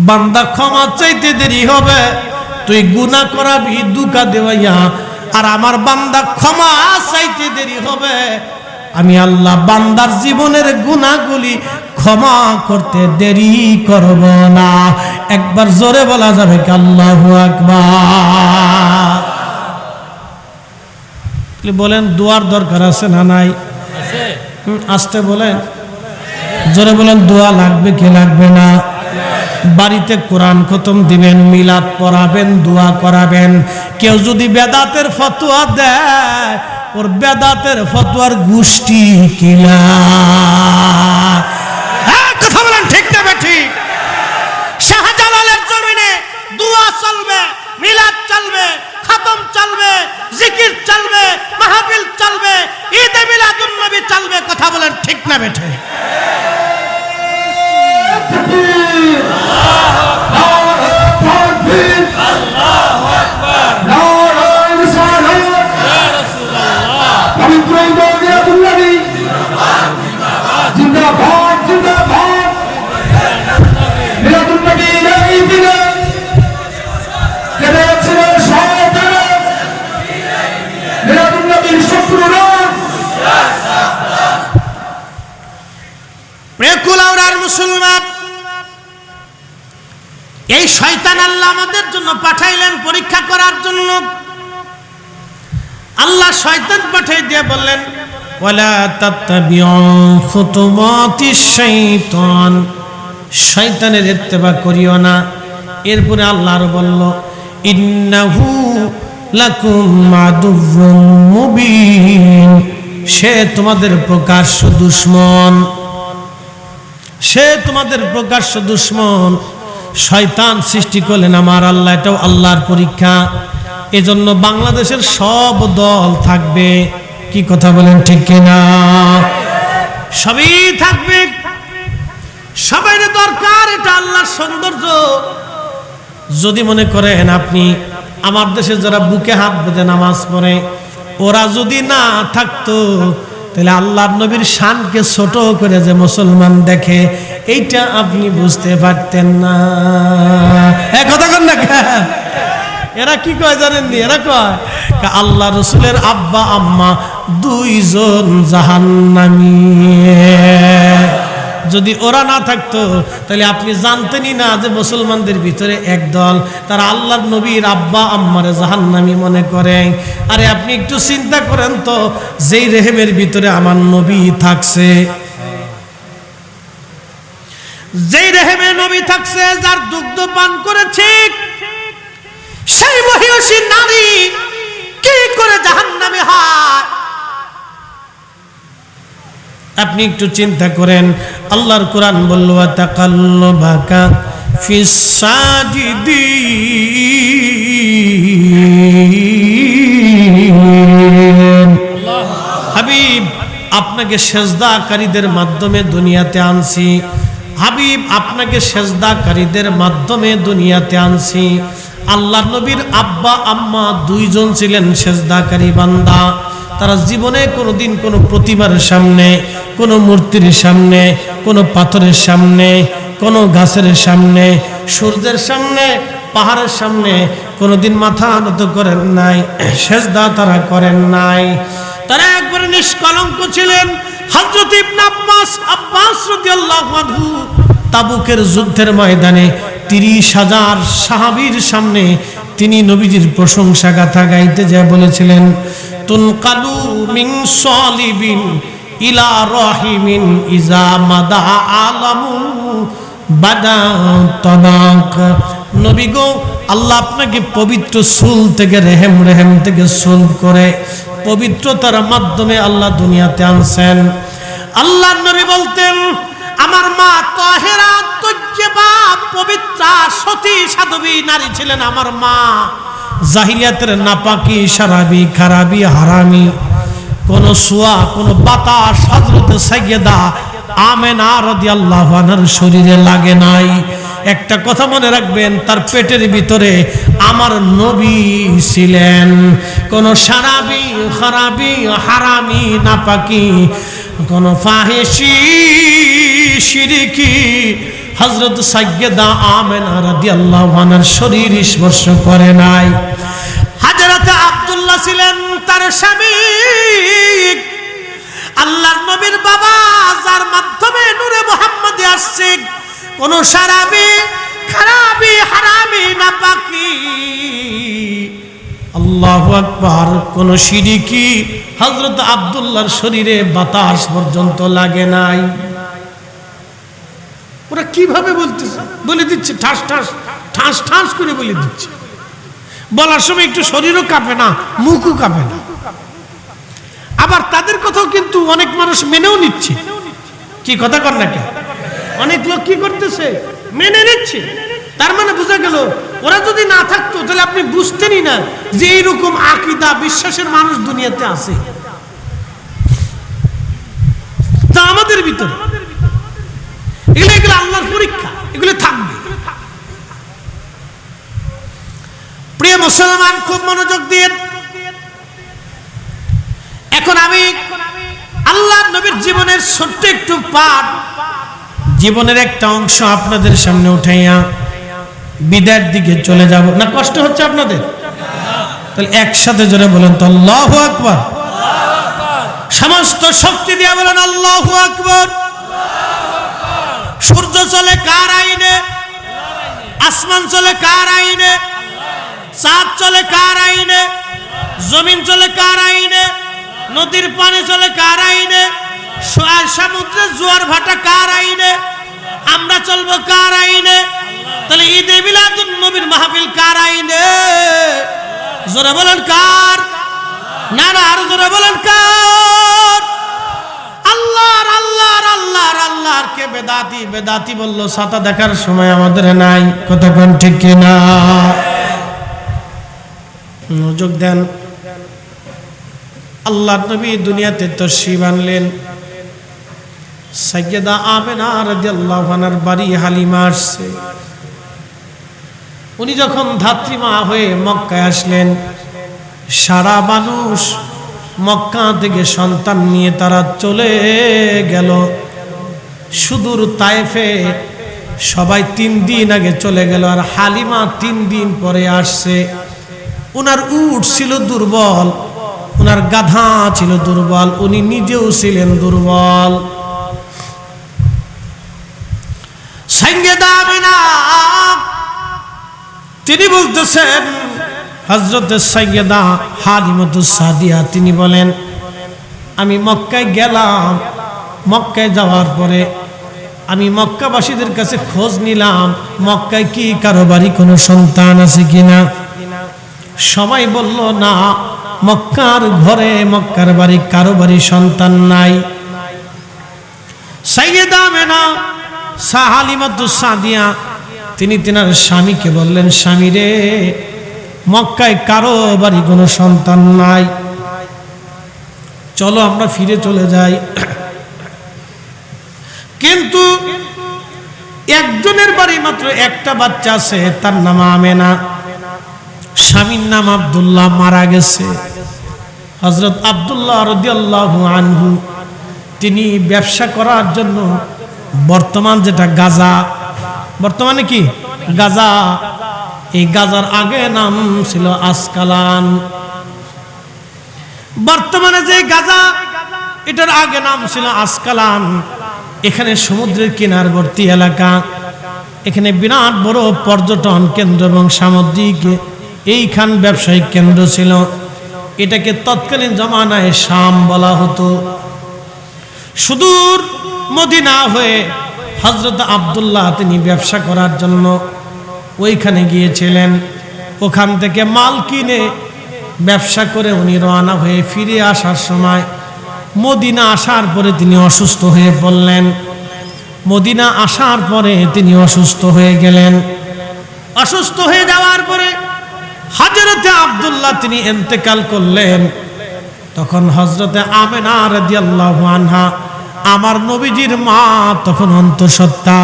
বান্দা ক্ষমা চাইতে দেরি হবে, তুই গুনাহ করাবি ধোঁকা দেওয়াইয়া, আর আমার বান্দা ক্ষমা চাইতে দেরি হবে, আমি আল্লাহ বান্দার জীবনের গুনাহগুলি ক্ষমা করতে দেরি করব না। একবার জোরে বলা যাবে কি আল্লাহু আকবার। বলেন দোয়ার দরকার আছে না নাই? আসতে বলেন, জোরে বলেন দোয়া লাগবে কি লাগবে না? বাড়িতে কোরআন খতম দিবেন, মিলাদ পড়াবেন, দোয়া করাবেন। কেউ যদি বেদাতের ফতোয়া দেয়, ওর বেদাতের ফতোয়ার গোষ্ঠী কিলা। হ্যাঁ, কথা বলেন ঠিক না বেঠিক? শাহজালালের জমিনে দোয়া চলবে, মিলাদ চলবে, খতম চলবে, জিকির চলবে, মাহফিল চলবে, ঈদে মিলাদুন নবী চলবে। কথা বলেন ঠিক না বেঠিক? মুসলমান, এই শয়তান আল্লাহ আমাদের জন্য পাঠাইলেন পরীক্ষা করার জন্য। আল্লাহ শয়তান পাঠিয়ে দিয়ে বললেন, ওয়ালা তাত্তাবিউ খুতুওয়াতিশ শাইতান, শয়তানের ইত্তেবা করিও না। এরপরে আল্লাহ আরো বলল, ইন্নাহু লাকুম আদুউম মুবিন, সে তোমাদের প্রকাশ্য দুশমন, সে তোমাদের প্রকাশ্য দুশমন। শয়তান সৃষ্টি করলেন আমার আল্লাহ, এটাও আল্লাহর পরীক্ষা। এজন্য বাংলাদেশের সব দল থাকবে। কি কথা বলেন ঠিক কিনা? সবই থাকবে, সবাই দরকার, এটা আল্লাহর সৌন্দর্য। যদি মনে করেন আপনি আমার দেশে যারা বুকে হাত বেঁধে নামাজ পড়ে, ওরা যদি না থাকতো তাহলে আল্লাহর নবীর শানকে ছোট করে যে মুসলমান দেখে, এইটা আপনি বুঝতে পারতেন না। কথা কন না? এরা কি কয় জানেননি? এরা কয় আল্লাহ রসুলের আব্বা আম্মা দুইজন জাহান্নামী। যদি ওরা না থাকতো তাহলে আপনি জানতেনই না যে মুসলমানদের ভিতরে একদল তারা আল্লাহর নবীর আব্বা আম্মারে জাহান্নামী মনে করে। আরে আপনি একটু চিন্তা করেন তো, যেই রেহেমের ভিতরে আমার নবী থাকছে, যেই রেহেমে নবী থাকছে, যার দুগ্ধ পান করেছে, সেই মহিষী নারী কি করে জাহান্নামী হয়? আপনি একটু চিন্তা করেন। আল্লাহর কোরআন বলল, তাকাল্লুবাকা ফিস সাজিদিন, হাবিব আপনাকে সেজদাকারীদের মাধ্যমে দুনিয়াতে আনছি। হাবিব আপনাকে সেজদাকারীদের মাধ্যমে দুনিয়াতে আনছি। আল্লাহর নবীর আব্বা আম্মা দুইজন ছিলেন সেজদাকারী বান্দা। তারা জীবনে কোনোদিন কোনো প্রতিমার সামনে, কোনো মূর্তির সামনে, কোনো পাথরের সামনে, কোনো গাছের সামনে, সূর্যের সামনে, পাহাড়ের সামনে কোনোদিন মাথা নত করেন নাই, সেজদা তারা করেন নাই। তারা একবারে নিষ্কলঙ্ক ছিলেন। হযরত ইবনে আব্বাস রাদিয়াল্লাহু আনহু তাবুকের যুদ্ধের ময়দানে 30,000 সাহাবীর সামনে তিনি নবীজির প্রশংসা গাথা গাইতে যায় বলেছিলেন, তুনকালু মিন সালিবিন ইলা রাহিমিন ইজা মাদা আলামু বাদা তানাক। নবী গো, আল্লাহ আপনাকে পবিত্র চুল থেকে রেহেম থেকে চুল করে পবিত্রতার মাধ্যমে আল্লাহ দুনিয়াতে আনছেন। আল্লাহ নবী বলতেন, আমার মা তাহেরা তৈয়্যিবা পবিত্রা সতী সাধবী নারী ছিলেন আমার মা। জাহিলিয়াতের নাপাকি, শারাবি, খারাবি, হারামি কোন সোয়া, কোন বাতাস হযরত সাইয়্যিদা আমেনা রাদিয়াল্লাহু আনহার শরীরে লাগে নাই। একটা কথা মনে রাখবেন, তার পেটের ভিতরে আমার নবী ছিলেন। কোন শারাবি, খারাবি, হারামি, নাপাকি, কোন ফাহিশি, শিরকি হযরত সাইয়্যিদা আমেনা রাদিয়াল্লাহু আনহার শরীর স্পর্শ করে নাই। হযরত আব্দুল্লাহ ছিলেন তার স্বামী, আল্লাহর নবীর বাবা, যার মাধ্যমে নূরে মুহাম্মদী আসছে। কোন শারাবি, খারাবি, হারামি, নাপাকি আল্লাহু আকবার। কোন শিরিকি হযরত আব্দুল্লাহর শরীরে বাতাস পর্যন্ত লাগে নাই। ওরা কিভাবে বলতেছে, বলে দিচ্ছে ঠাস ঠাস ঠাস ঠাস করে বলে দিচ্ছে। বলার সময় একটু শরীরও কাঁপে না, মুখও কাঁপে না। আবার তাদের কথাও কিন্তু অনেক মানুষ মেনেও নিচ্ছে। কি কথা কর না কেন? অনেক লোক কি করতেছে, মেনে নিচ্ছে। তার মানে বোঝা গেল ওরা যদি না থাকতো তাহলে আপনি বুঝতেনই না যে এইরকম আকীদা বিশ্বাসের মানুষ দুনিয়াতে আছে। তা আমাদের ভিতরে এগুলো আল্লাহর পরীক্ষা, এগুলো থাকবে। প্রিয় মুসলমান, খুব মনোযোগ দিয়ে এখন আমি আল্লাহর নবীর জীবনের ছোট্ট একটু পাঠ, জীবনের একটা অংশ আপনাদের সামনে উঠাইয়া বিদায়ের দিকে চলে যাব। না কষ্ট হচ্ছে আপনাদের? তাহলে একসাথে জোরে বলেন তো আল্লাহু আকবার। সমস্ত শক্তি দিয়ে বলেন আল্লাহু আকবার। সূর্য চলে কার আইনে? আসমান চলে কার আইনে? চাঁদ চলে কার আইনে? জমিন চলে কার আইনে? নদীর পানি চলে কার আইনে? সমুদ্রের জোয়ার ভাটা কার আইনে? আমরা চলবো কার আইনে? তাহলে ঈদে মিলাদুন নবীর মাহফিল কার আইনে? জোরে বলেন কার? না না, আর জোরে বলেন কার? আল্লাহর আল্লাহর আল্লাহর আল্লাহর। কে বেদাতি? বেদাতি বললো ছাতা দেখার সময় আমাদের নাই। কথা কোন ঠিক কিনা? মনোযোগ দেন। আল্লাহর নবী দুনিয়াতে তাশরীফ আনলেন। সাইয়্যিদা আমেনা রাদিয়াল্লাহু আনহার বাড়ি হালিমা আসছে। উনি যখন ধাত্রীমা হয়ে মক্কায় আসলেন, সারা মানুষ মক্কা থেকে সন্তান নিয়ে তারা চলে গেল সুদূর তায়েফে। সবাই 3 দিন আগে চলে গেল, আর হালিমা 3 দিন পরে আসছে। উনার উট ছিল দুর্বল, উনার গাধা ছিল দুর্বল, উনি নিজেও ছিলেন দুর্বল। সাইয়্যিদা আমিনা তিনি বলতেছেন, হযরত সাইয়্যিদা হালিমাতুস সাদিয়া তিনি বলেন, আমি মক্কায় গেলাম। মক্কায় যাওয়ার পরে আমি মক্কাবাসীদের কাছে খোঁজ নিলাম মক্কায় কি কারো বাড়ি কোনো সন্তান আছে কিনা। সবাই বলল না, মক্কার ঘরে মক্কার বাড়ি কারো বাড়ি সন্তান নাই। সাইয়্যিদা আমিনা হালিমাতুস সাদিয়া তিনি তিনার স্বামীকে বললেন, স্বামী রে, মক্কায় কারো বাড়ি কোনো সন্তান নাই, চলো আমরা ফিরে চলে যাই। কিন্তু একজনের বাড়ি মাত্র একটা বাচ্চা আছে, তার নাম আমেনা। স্বামীর নাম আব্দুল্লাহ, মারা গেছে। হযরত আব্দুল্লাহ রাদিয়াল্লাহু আনহু তিনি ব্যবসা করার জন্য বর্তমান যেটা গাজা, বর্তমানে কি গাজা, এই গাজার আগে নাম ছিল আসকালান। বর্তমানে যে গাজা, এটার আগে নাম ছিল আসকালান। এখানে সমুদ্রের কিনারবর্তী এলাকা, এখানে বিরাট বড় পর্যটন কেন্দ্র এবং সামুদ্রিক এইখান ব্যবসায়িক কেন্দ্র ছিল। এটাকে তৎকালীন জমানায় শাম বলা হতো। সুদূর মদিনা হয়ে হযরত আব্দুল্লাহ তিনি ব্যবসা করার জন্য ওইখানে গিয়েছিলেন। ওখান থেকে মাল কিনে ব্যবসা করে উনি রওনা হয়ে ফিরে আসার সময় মদিনা আসার পরে তিনি অসুস্থ হয়ে পড়লেন। মদিনা আসার পরে তিনি অসুস্থ হয়ে গেলেন। অসুস্থ হয়ে যাওয়ার পরে হযরতে আব্দুল্লাহ তিনি ইন্তেকাল করলেন। তখন হযরতে আমেনা রাদিয়াল্লাহু আনহা, আমার নবীজির মা তখন অন্তঃসত্ত্বা,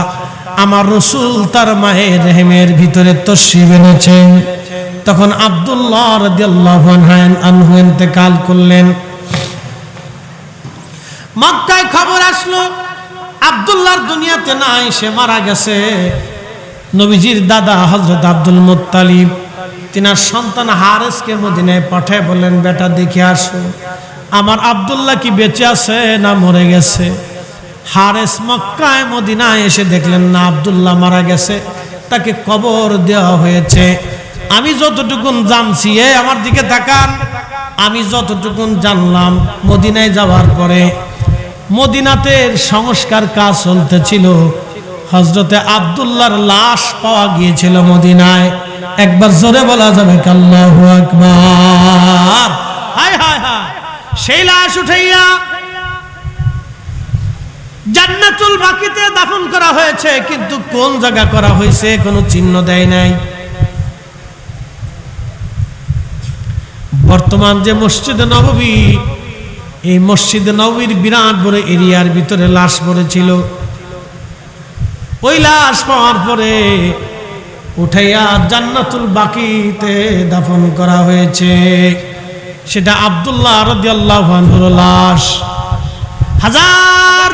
আমার রাসূল তার মায়ের রেহেমের ভিতরে তাশরীফ এনেছেন। তখন আব্দুল্লাহ রাদিয়াল্লাহু আনহু ইন্তেকাল করলেন। মক্কায় খবর আসলো আব্দুল্লাহর দুনিয়াতে নাই, সে মারা গেছে। নবীজির দাদা হযরত আব্দুল মুত্তালিব তিনার সন্তান হারেসকে মদিনায় পাঠায় বললেন, বেটা দেখে আসো আমার আব্দুল্লাহ কি বেঁচে আছে না মরে গেছে। হারেস মক্কায় মদিনায় এসে দেখলেন না, আব্দুল্লাহ মারা গেছে, তাকে কবর দেওয়া হয়েছে। আমি যতটুকুন জানছি, আমার দিকে তাকান, আমি যতটুকুন জানলাম মদিনায় যাওয়ার পরে মদিনাতে সংস্কার কাজ চলতেছিল। হযরতে আব্দুল্লাহর লাশ পাওয়া গিয়েছিল মদিনায়। একবার জোরে বলা যাবে আল্লাহু আকবার। হায় হায় হায়, সেই লাশ উঠাইয়া জান্নাতুল বাকিতে দাফন করা হয়েছে, কিন্তু কোন জায়গা করা হয়েছে কোনো চিহ্ন দেয় নাই। বর্তমান যে মসজিদে নববী, এই মসজিদে নববীর বিরাট বড় এরিয়ার ভিতরে লাশ পড়েছিল। ওই লাশ পাওয়ার পরে উঠাইয়া জান্নাতুল বাকিতে দাফন করা হয়েছে। সেটা আব্দুল্লাহ রাদিয়াল্লাহু আনহুর লাশ। 1000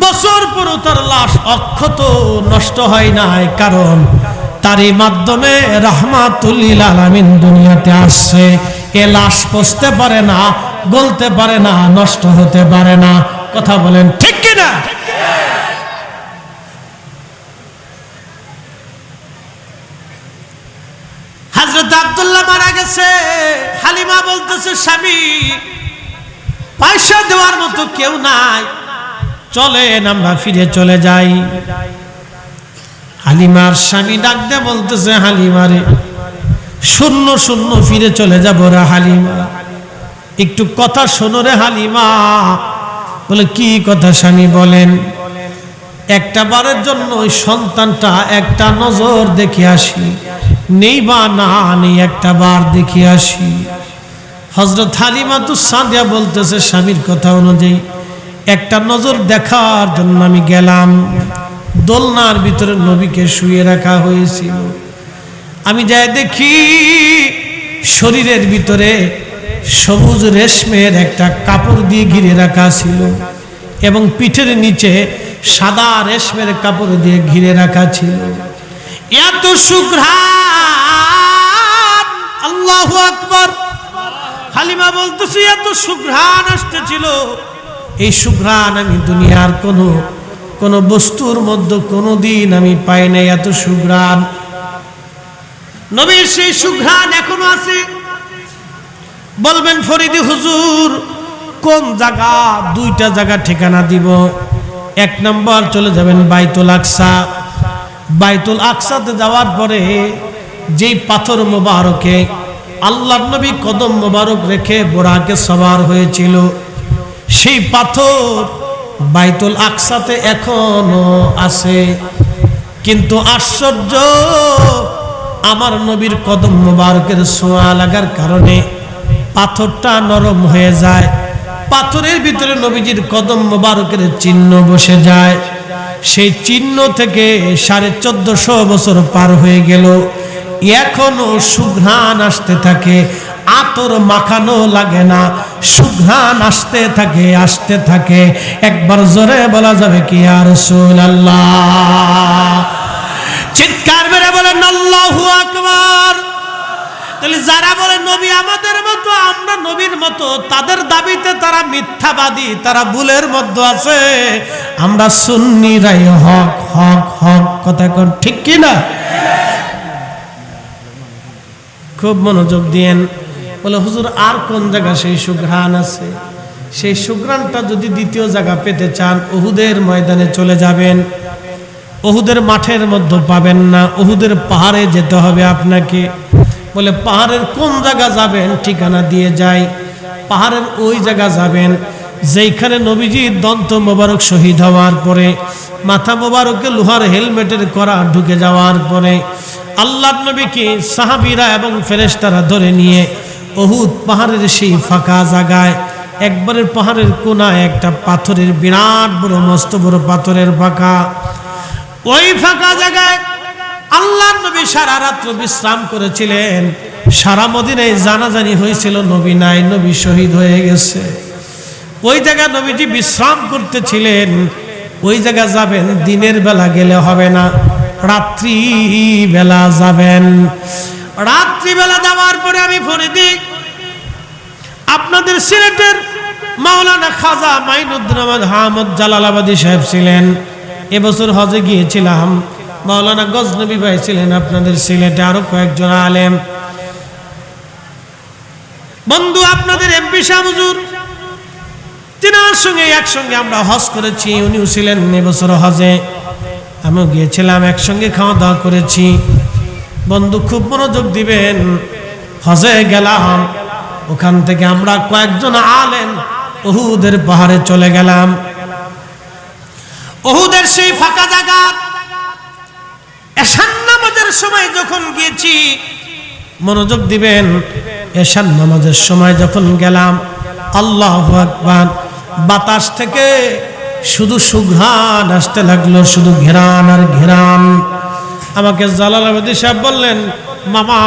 বছর পর তার লাশ অক্ষত নষ্ট হয় নাই, কারণ তারই মাধ্যমে রাহমাতুল লিল আলামিন দুনিয়াতে আসছে। এ লাশ পচতে পারে না, গলতে পারে না, নষ্ট হতে পারে না। কথা বলেন ঠিক কিনা? হযরত আব্দুল্লাহ মারা গেছে। হালিমা বলতেছে, স্বামী পয়সা দেওয়ার মতো কেউ নাই, চলেন আমরা ফিরে চলে যাই। হালিমার স্বামী ডাক দিয়ে বলতেছে, হালিমারে শূন্য শূন্য ফিরে চলে যাব রে হালিমা, একটু কথা শোনো রে হালিমা। বলে কি কথা স্বামী বলেন? একটা বারের জন্য ওই সন্তানটা একটা নজর দেখে আসি, নেই বা না নেই একটা বার দেখে আসি। হযরত হালিমাতুস সাদিয়া বলতেছে, স্বামীর কথা অনুযায়ী একটা নজর দেখার জন্য আমি গেলাম। দোলনার ভিতরে নবীকে শুয়ে রাখা হয়েছিল। আমি যাই দেখি শরীরের ভিতরে সবুজ রেশমের একটা কাপড় দিয়ে ঘিরে রাখা ছিল, এবং পিঠের নিচে সাদা রেশমের কাপড় দিয়ে ঘিরে রাখা ছিল। এত সুঘ্রাণ, আল্লাহু আকবার। হালিমা বলতেছে, এত সুঘ্রাণ আসতেছিল, এই সুঘ্রাণ আমি দুনিয়ার কোন বস্তুর মধ্যে কোনোদিন আমি পাই নাই। এত সুঘ্রাণ, নবীর সেই সুঘ্রাণ এখনো আছে। বলবেন ফরিদি হুজুর কোন জায়গা? 2টা জায়গা ঠিকানা দিব। 1 নম্বর চলে যাবেন বাইতুল আকসা। বাইতুল আকসাতে যাওয়ার পরে যেই পাথর মোবারকে আল্লাহর নবী কদম মোবারক রেখে বোরাকে সওয়ার হয়েছিল, সেই পাথর বাইতুল আকসাতে এখনো আছে। কিন্তু আশ্চর্য, আমার নবীর কদম মোবারকের ছোঁয়া লাগার কারণে পাথরটা নরম হয়ে যায়। পাথরের ভিতরে নবীজির কদম মোবারকের চিহ্ন বসে যায়। সেই চিহ্ন থেকে 1450 বছর পার হয়ে গেল, এখনো সুঘ্রাণ আসতে থাকে। আতর মাখানো লাগে না, সুঘ্রাণ আসতে থাকে, আসতে থাকে। একবার জোরে বলা যাবে কি ইয়া রাসূলুল্লাহ? চিৎকার মেরে বলেন আল্লাহু আকবার। তাহলে যারা বলে নবী আমাদের মতো, আমরা নবীর মতো, তাদের দাবিতে তারা মিথ্যাবাদী, তারা ভুলের মধ্যে আছে। আমরা সুন্নিরাই হক হক হক। কথা কোন ঠিক কি না? খুব মনোযোগ দিয়েন। বলে হুজুর আর কোন জায়গা সেই সুঘ্রাণ আছে? সেই সুঘ্রাণটা যদি দ্বিতীয় জায়গা পেতে চান, উহুদের ময়দানে চলে যাবেন। উহুদের মাঠের মধ্যে পাবেন না, উহুদের পাহাড়ে যেতে হবে আপনাকে। বলে পাহাড়ের কোন জায়গা যাবেন? ঠিকানা দিয়ে যাই। পাহাড়ের ওই জায়গা যাবেন যেখানে নবীজির দন্ত মোবারক শহীদ হওয়ার পরে, মাথা মোবারকে লোহার হেলমেটের করা ঢুকে যাওয়ার পরে আল্লাহর নবীকে সাহাবীরা এবং ফেরেশতারা ধরে নিয়ে উহুদ পাহাড়ের সেই ফাঁকা জায়গায়, একবারের পাহাড়ের কোনায় একটা পাথরের বিরাট বড় মস্ত বড় পাথরের ফাঁকা, ওই ফাঁকা জায়গায় আল্লাহর নবী সারা রাত্র বিশ্রাম করেছিলেন। সারা মদিনায় জানাজানি হয়েছিল নবী নাই, নবী শহীদ হয়ে গেছে। ওই জায়গায় নবীজি বিশ্রাম করতেছিলেন। ওই জায়গা যাবেন, দিনের বেলা গেলে হবে না, রাত্রি বেলা যাবেন। রাত্রি বেলা যাওয়ার পরে আমি ফরিদি আপনাদের সিলেটের মাওলানা খাজা মাইনুদ্দিন আহমদ জালালাবাদী সাহেব ছিলেন। এবছর হজে গিয়েছিলাম, মাওলানা গজনবী ভাই ছিলেন আপনাদের সিলেটে, আরো কয়েকজন আলেম। বন্ধু আপনাদের এমপি শাহ হুজুর, তিনার সঙ্গে একসঙ্গে আমরা হজ করেছি। উনিও ছিলেন এবছর হজে, আমিও গিয়েছিলাম, একসঙ্গে খাওয়া দাওয়া করেছি। বন্ধু খুব মনোযোগ দিবেন, হজে গেলাম, ওখান থেকে আমরা কয়েকজন আলেম উহুদের পাহাড়ে চলে গেলাম। উহুদের সেই ফাঁকা জায়গা, এশার নামাজের সময় যখন গিয়েছি, মনোযোগ দিবেন, এশার নামাজের সময় যখন গেলাম, আল্লাহু আকবার, বাতাস থেকে শুধু সুঘ্রাণ আসতে লাগলো, শুধু ঘেরান আর ঘেরান। আমাকে জালালাবাদী সাহেব বললেন, মামা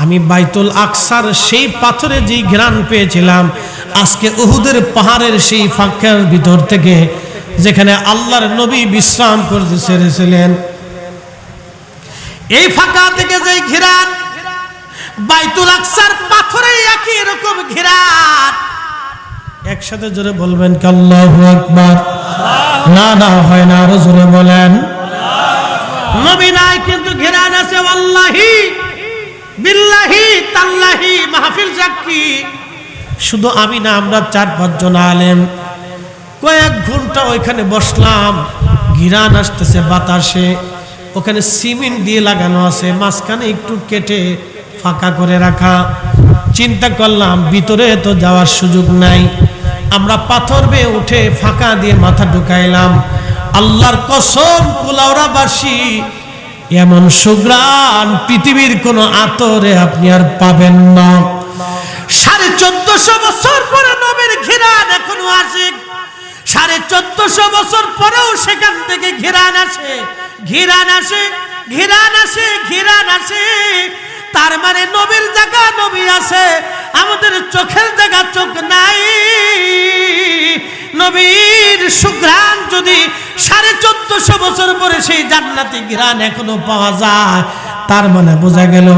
আমি বাইতুল আকসার সেই পাথরে যেই ঘ্রাণ পেয়েছিলাম, আজকে উহুদের পাহাড়ের সেই ফাঁকার ভিতর থেকে, যেখানে আল্লাহর নবী বিশ্রাম করতে ছেড়েছিলেন, এই ফাঁকা থেকে যেই ঘ্রাণ, বাইতুল আকসার পাথরে একই রকম ঘ্রাণ। একসাথে জোরে বলবেন কি আল্লাহু আকবার? না না হয় না, আরো জোরে বলেন। নবী নাই কিন্তু ঘ্রাণ আছে। ওয়াল্লাহি বিল্লাহি তাল্লাহি, মাহফিল সাক্ষী, শুধু আমি না, আমরা 4-5 জন আলেম কয়েক ঘন্টা ওইখানে বসলাম। ঘ্রাণ আসতেছে বাতাসে, ওখানে সিমেন্ট দিয়ে লাগানো আছে, মাঝখানে একটু কেটে ফাঁকা করে রাখা। চিন্তা করলাম ভিতরে তো যাওয়ার সুযোগ নাই, আমরা পাথর বেয়ে উঠে ফাঁকা দিয়ে মাথা ঢুকাইলাম। আল্লাহর কসম, কুলাউড়াবাসী, এমন সুঘ্রাণ পৃথিবীর কোন আতরে আপনি আর পাবেন না। 1450 বছর পরে নবীর ঘ্রাণ এখনো আসে, 1450 বছর পরেও সেখান থেকে ঘ্রাণ আসে, ঘ্রাণ আসে, ঘ্রাণ আসে, ঘ্রাণ আসে। তার মানে নবীর জায়গা নবী আছে, আমাদের চোখের জায়গা চোখ নাই। নবীর সুঘ্রাণ যদি 1450 বছর পরে সেই জান্নাতি ঘ্রাণ এখনো পাওয়া যায়, তার মানে বোঝা গেল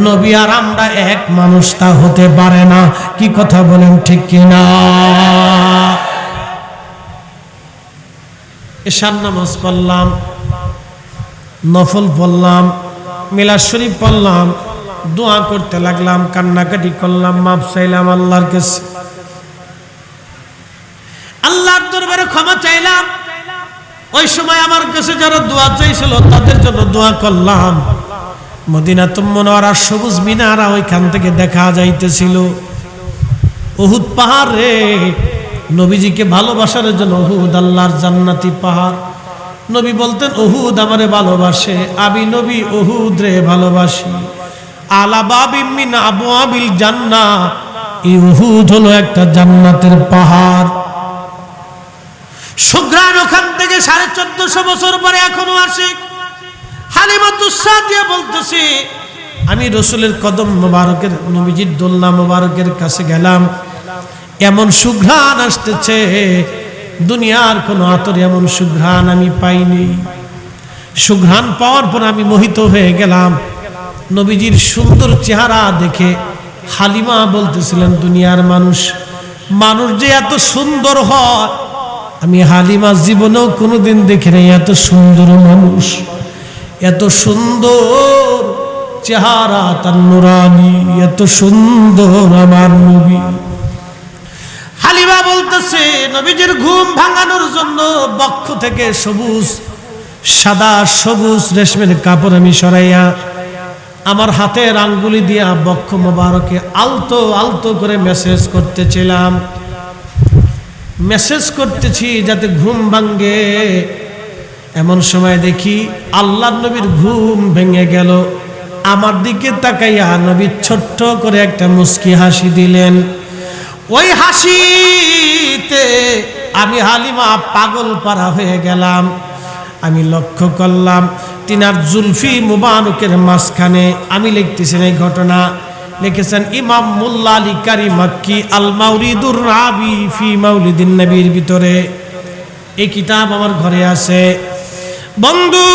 নবী আর আমরা এক মানুষ, তা হতে পারে না। কি কথা বলেন, ঠিক কিনা? এশার নামাজ পড়লাম, নফল পড়লাম, মিলাদ শরীফ পড়লাম, দোয়া করতে লাগলাম, কান্নাকাটি করলাম, মাপ চাইলাম আল্লাহর কাছে, আল্লাহর দরবারে ক্ষমা চাইলাম। ওই সময় আমার কাছে যারা দোয়া চাইছিল তাদের জন্য দোয়া করলাম। মদিনাতুল মুনাওয়ারার সবুজ মিনারা ওইখান থেকে দেখা যাইতেছিল। উহুদ পাহাড় রে, নবীজিকে ভালোবাসার জন্য উহুদ আল্লাহর জান্নাতি পাহাড়। নবী বলতেন, উহুদ আমারে ভালোবাসে, আমি নবী উহুদ রে ভালোবাসি। আলা বাবিম মিন আবওয়াবিল জান্নাহ, এই উহুদ হলো একটা জান্নাতের পাহাড়। সুঘ্রাণ ওখান থেকে 1450 বছর পরে এখনো আসে। হালিমাতুস সাদিয়া বলতেছে, আমি রাসূলের কদম মোবারকের, নবীজির দোলনা মোবারকের কাছে গেলাম, এমন সুঘ্রাণ আসতেছে, দুনিয়ার কোন আতরে এমন সুঘ্রাণ আমি পাইনি। সুঘ্রাণ পাওয়ার পর আমি মোহিত হয়ে গেলাম। নবীজির সুন্দর চেহারা দেখে হালিমা বলতেছিলেন, দুনিয়ার মানুষ, মানুষ যে এত সুন্দর হয়, আমি হালিমা জীবনেও কোনোদিন দেখি নাই এত সুন্দর মানুষ, এত সুন্দর চেহারা তার নুরানি, এত সুন্দর আমার নবী। হালিমা বলতেছে, নবীজির ঘুম ভাঙানোর জন্য বক্ষ থেকে সবুজ, সাদা সবুজ রেশমের কাপড় আমি সরাইয়া আমার হাতের আঙ্গুলি দিয়া বক্ষ মোবারকে আলতো আলতো করে মেসেজ করতেছিলাম। মেসেজ করতেছি যাতে ঘুম ভাঙে। এমন সময় দেখি আল্লাহর নবীর ঘুম ভেঙে গেল। আমার দিকে তাকাইয়া নবী ছোট্ট করে একটা মুস্কি হাসি দিলেন। ওই হাসিতে আমি হালিমা পাগল পারা হয়ে গেলাম। আমি লক্ষ্য করলাম তিনার জুলফি মুবারকের মাঝখানে, আমি লিখতেছেন এই ঘটনা, লিখেছেন ইমাম মোল্লা আলী কারি মাক্কি আল মাউরিদুর রাবি ফি মাউলিদিন নবীর ভিতরে। এই কিতাব আমার ঘরে আছে। বন্ধু,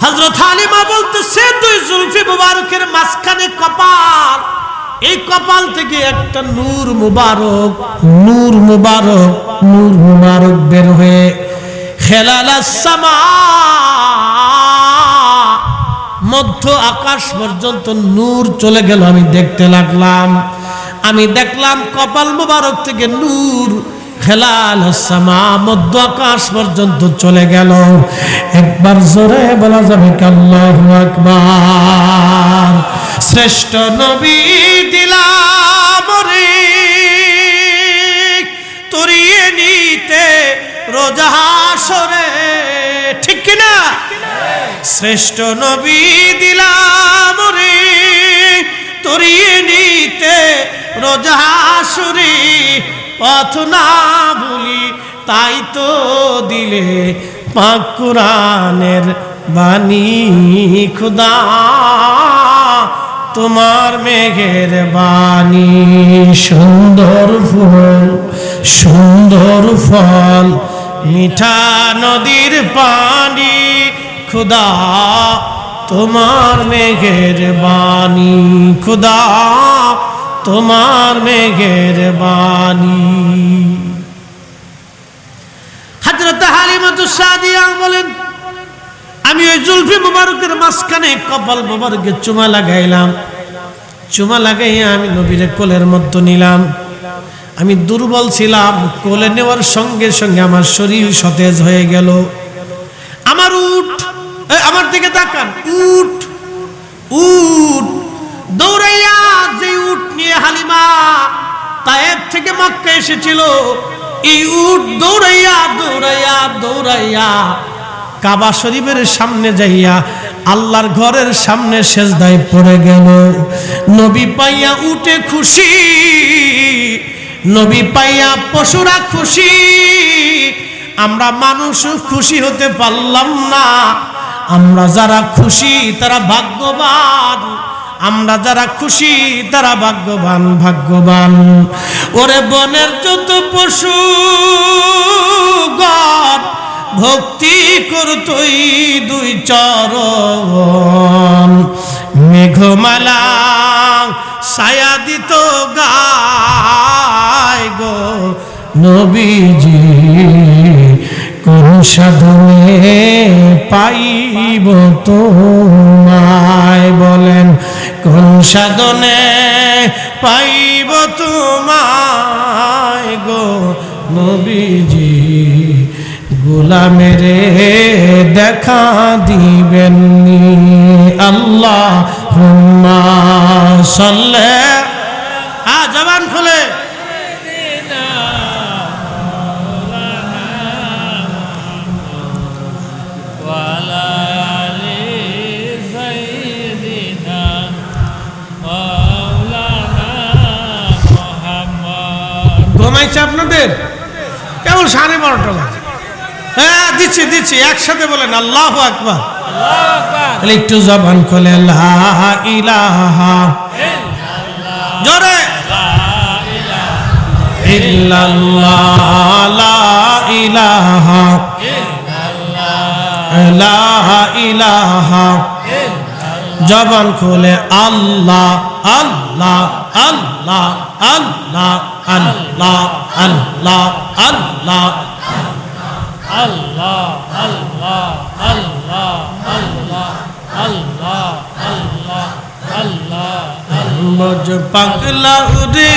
হযরত হালিমা বলতেছে, দুই জুলফি মুবারকের মাঝখানে কপাল, এই কপাল থেকে একটা নূর মুবারক, নূর মুবারক, নূর মুবারক বের হয়ে খেলালাস সামা মধ্য আকাশ পর্যন্ত নূর চলে গেল। আমি দেখতে লাগলাম, আমি দেখলাম কপাল মোবারক থেকে নূর খেলাল সামা মধ্য আকাশ পর্যন্ত চলে গেল। একবার জোরে বলা যাবে কি আল্লাহু আকবার। শ্রেষ্ঠ নবী দিলাম রে তরিয়ে নিতে রোজা হাসরে, ঠিক কিনা? শ্রেষ্ঠ নবী দিলাম রে তরিয়ে নিতে রোজা হাসরে, পথ না ভুলি তাই তো দিলে পাক কুরআনের বাণী। খুদা তোমার মেঘের বাণী, সুন্দর ফুল সুন্দর ফল মিঠা নদীর পানি, খুদা তোমার মেঘের বাণী, খুদা তোমার মেঘের বাণী। হযরত হালিমাতুস সাদিয়া বলেন, আমি ওই জুলফি মুবারকের মাঝখানে কপাল মুবারকে চুমা লাগাইলাম। চুমা লাগাইয়া আমি নবীর কোলের মধ্যে নিলাম। আমি দুর্বল ছিলাম, কোলে নেওয়ার সঙ্গে সঙ্গে আমার শরীর সতেজ হয়ে গেল। আমার উট, আমার দিকে তাকান, উট উট দৌড়াইয়া, যে উট নিয়ে হালিমা তায়েব থেকে মক্কা এসেছিল, এই উট দৌড়াইয়া দৌড়াইয়া দৌড়াইয়া কাবা শরীফের সামনে যাইয়া আল্লাহর ঘরের সামনে সেজদায় পড়ে গেল। নবী পাইয়া উঠে খুশি, নবী পাইয়া পশুরা খুশি, আমরা মানুষ খুশি হতে পারলাম না। আমরা যারা খুশি তারা ভাগ্যবান, আমরা যারা খুশি তারা ভাগ্যবান ভাগ্যবান। ওরে বনের যত পশু গণ ভক্তি করতই দুই চরণ, মেঘমালা ছায়া দিত গায় গো নবীজি, কোন সাধনে পাইব তোমায়, বলেন কোন সাধনে পাইব তোমায় গো নবীজি, গোলামেরে দেখা দিবেননি। আল্লাহুম্মা সাল্লি, জবান খুলে ঘুমাইছে আপনাদের কেবল 12:30 বাজে। হ্যাঁ দিচ্ছি দিচ্ছি, একসাথে বলেন আল্লাহু আকবার। একটু জবান খুলে লা ইলাহা জোরে ইল্লাল্লাহ, লা ইলাহা লা ইলাহা, জবান খুলে আল্লাহ আল্লাহ আল্লাহ আল্লাহ আল্লাহ আল্লাহ আল্লাহ Allah, Allah, Allah, Allah, Allah, Allah, Allah. মুঝ পাগলা রে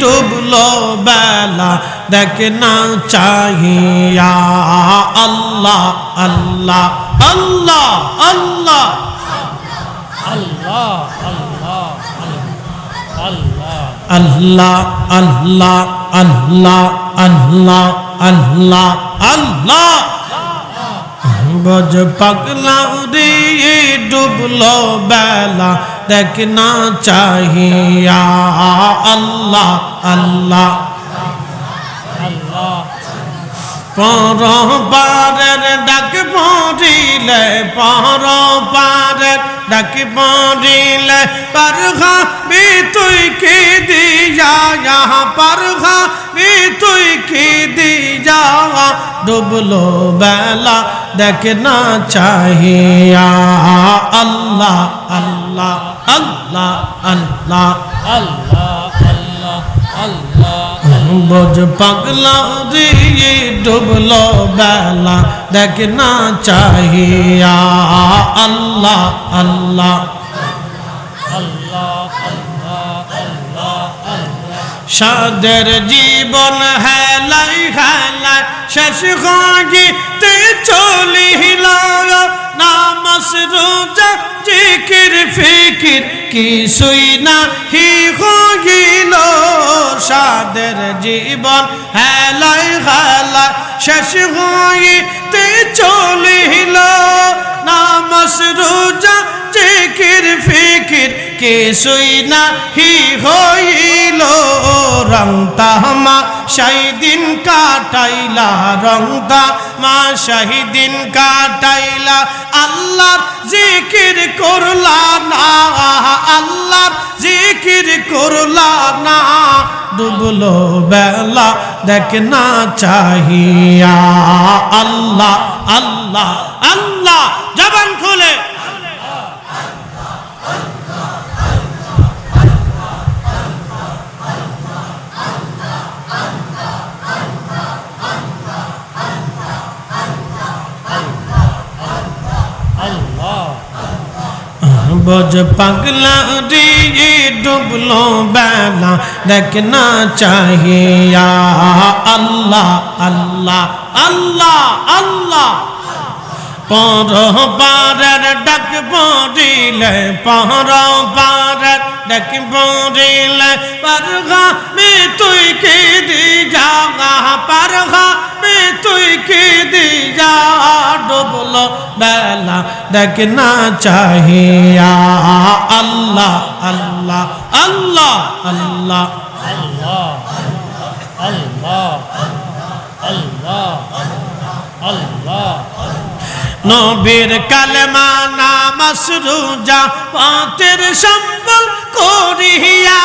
ডুবলো বেলা দেখনা চাহিয়া, আল্লাহ আল্লাহ আল্লাহ আল্লাহ Allah, Allah, Allah, আল্লাহ আল্লাহ আল্লাহ আল্লাহ আল্লাহ আল্লাহ। বজ পাগলা রে ডুবলো বেলা দেখনা চাহিয়া, আল্লাহ আল্লাহ Allah. পরপারের ডাক পড়িলে, পরপারের ডাক পড়িলে, পারখা বি তুই কি দিয়া, পারখা বি তুই কি দিয়া, ডুবলো বেলা দেখনা চাহিয়া, আল্লাহ আল্লাহ আল্লাহ আল্লাহ Allah, Allah, Allah. বোঝ পাগলা রে ডুবলো বেলা দেখনা চাহিয়া, আল্লাহ আল্লাহ আল্লাহ আল্লাহ আল্লাহ আল্লাহ সাদের জীবন হেলাই হেলাই শেষ হইতে চলিল নামাজ রোজা জিকির ফিকির কিছুই নাহি হইল সাদের জীবন হেলাই হেলাই শেষ হইতে চলিল নামাজ রোজা জিকির ফিকির কিছুই নাহি হইল রংতা মা শাহিদিন কাটাইলা রংতা মা শাহিদিন কাটাইলা আল্লাহর জিকির করলা না আল্লাহর জিকির করলা না ডুবলো বেলা দেখ না চাহিয়া আল্লাহ আল্লাহ আল্লাহ জবান খুলে বজ পাগলা রে ডুবলো বেলা দেখ না চাহিয়া আল্লাহ আল্লাহ আল্লাহ আল্লাহ পর পারের ডাক পড়িলে পর পারের ডাক পড়িলে পারগা মে তুই কে দি যাগা পারগা মে তুই কে দি যা ডুবলো বেলা দেখ না চাহিয়া আল্লাহ আল্লাহ আল্লাহ আল্লাহ আল্লাহ আল্লাহ আল্লাহ আল্লাহ নবীর কালেমা নামাজ রোজা পথের সম্বল করিয়া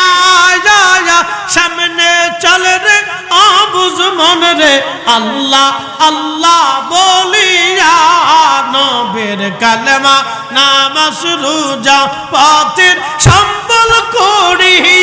সামনে চল রে অবুঝ মন রে আল্লাহ আল্লাহ বলিয়া নবীর কালেমা নামাজ রোজা পথের সম্বল করিয়া